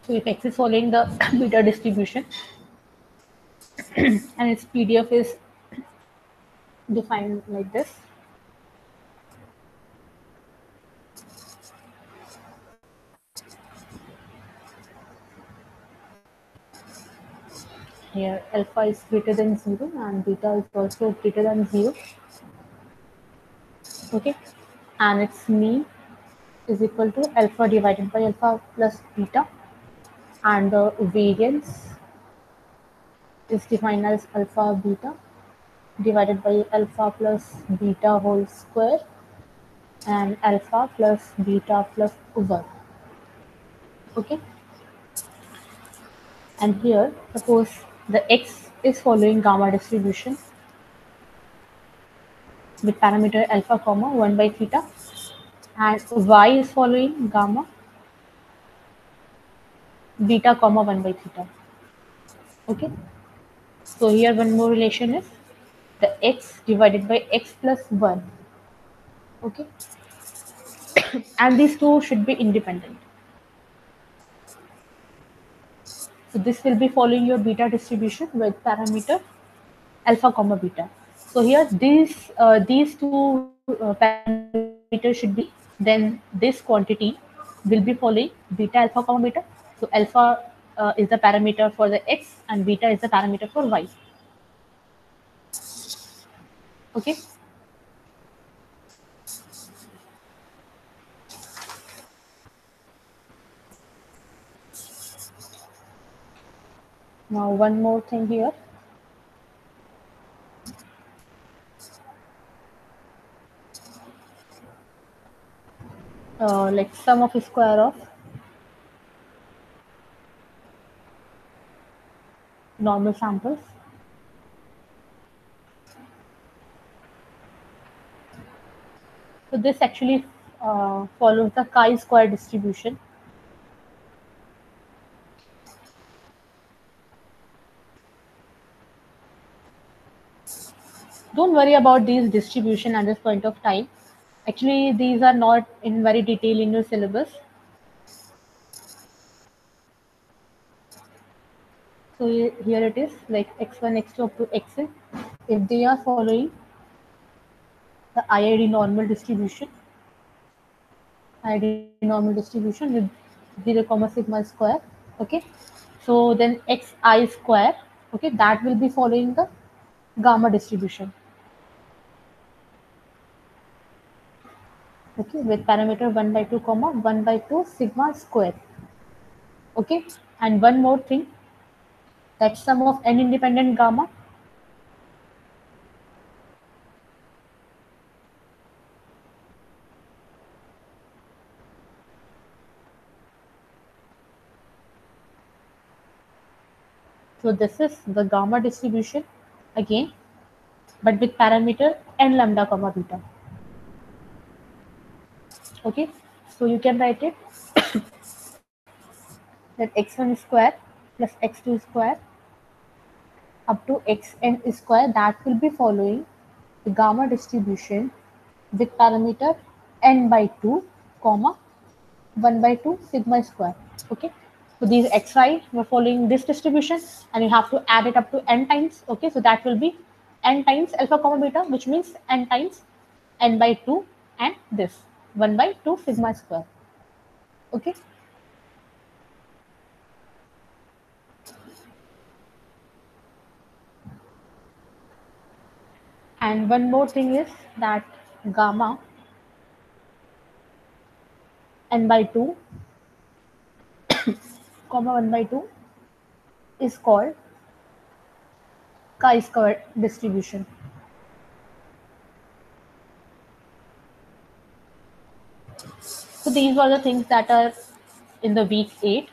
A: So if X is following the beta distribution and its PDF is defined like this. Here alpha is greater than 0 and beta is also greater than 0. Okay. And its mean is equal to alpha divided by alpha plus beta. And the variance is defined as alpha beta divided by alpha plus beta whole square and alpha plus beta plus 1. Okay. And here, suppose the X is following gamma distribution with parameter alpha comma 1 by theta, and Y is following gamma beta comma 1 by theta. Okay. So here one more relation is the X divided by X plus 1. Okay. And these two should be independent. So this will be following your beta distribution with parameter alpha comma beta. So here these two parameters should be equal. Then this quantity will be following beta alpha comma beta. So alpha is the parameter for the X and beta is the parameter for Y. Okay. Now one more thing here. Like sum of square of normal samples. So this actually follows the chi-square distribution. Don't worry about these distribution at this point of time. Actually, these are not in very detail in your syllabus. So here it is, like x1, x2 up to xn. If they are following the IID normal distribution with 0 comma sigma square. Okay. So then xi square. Okay, that will be following the gamma distribution. Okay, with parameter 1 by 2 comma 1 by 2 sigma square. Okay, and one more thing, that sum of n independent gamma so this is the gamma distribution again, but with parameter n lambda comma beta. Okay, so you can write it that x1 square plus x2 square up to xn square, that will be following the gamma distribution with parameter n by 2 comma 1 by 2 sigma square. Okay, so these xi were following this distribution, and you have to add it up to n times. Okay, so that will be n times alpha comma beta, which means n times n by 2 and this 1 by 2 sigma square. Okay, and one more thing is that gamma n by 2 comma 1 by 2 is called chi-square distribution. So these are the things that are in the week 8.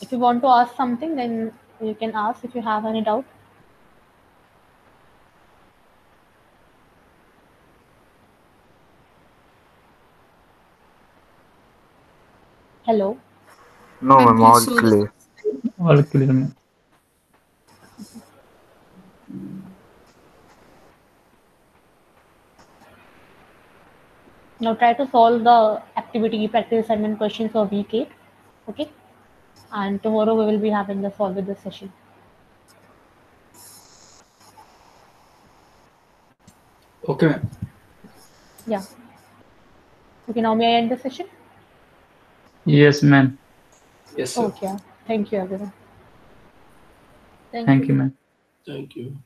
A: If you want to ask something, then you can ask if you have any doubt. Hello.
B: No,
E: Ma'am,
B: ma'am,
E: please
B: all
E: show the
B: clear.
J: All clear, ma'am.
A: Now try to solve the activity practice assignment questions for week 8. Okay. And tomorrow we will be having the solve with this session.
D: Okay, ma'am.
A: Yeah. Okay, now may I end the session?
J: Yes, ma'am.
D: Yes, sir.
A: Okay. Thank you, everyone.
J: Thank you, ma'am.
C: Thank you.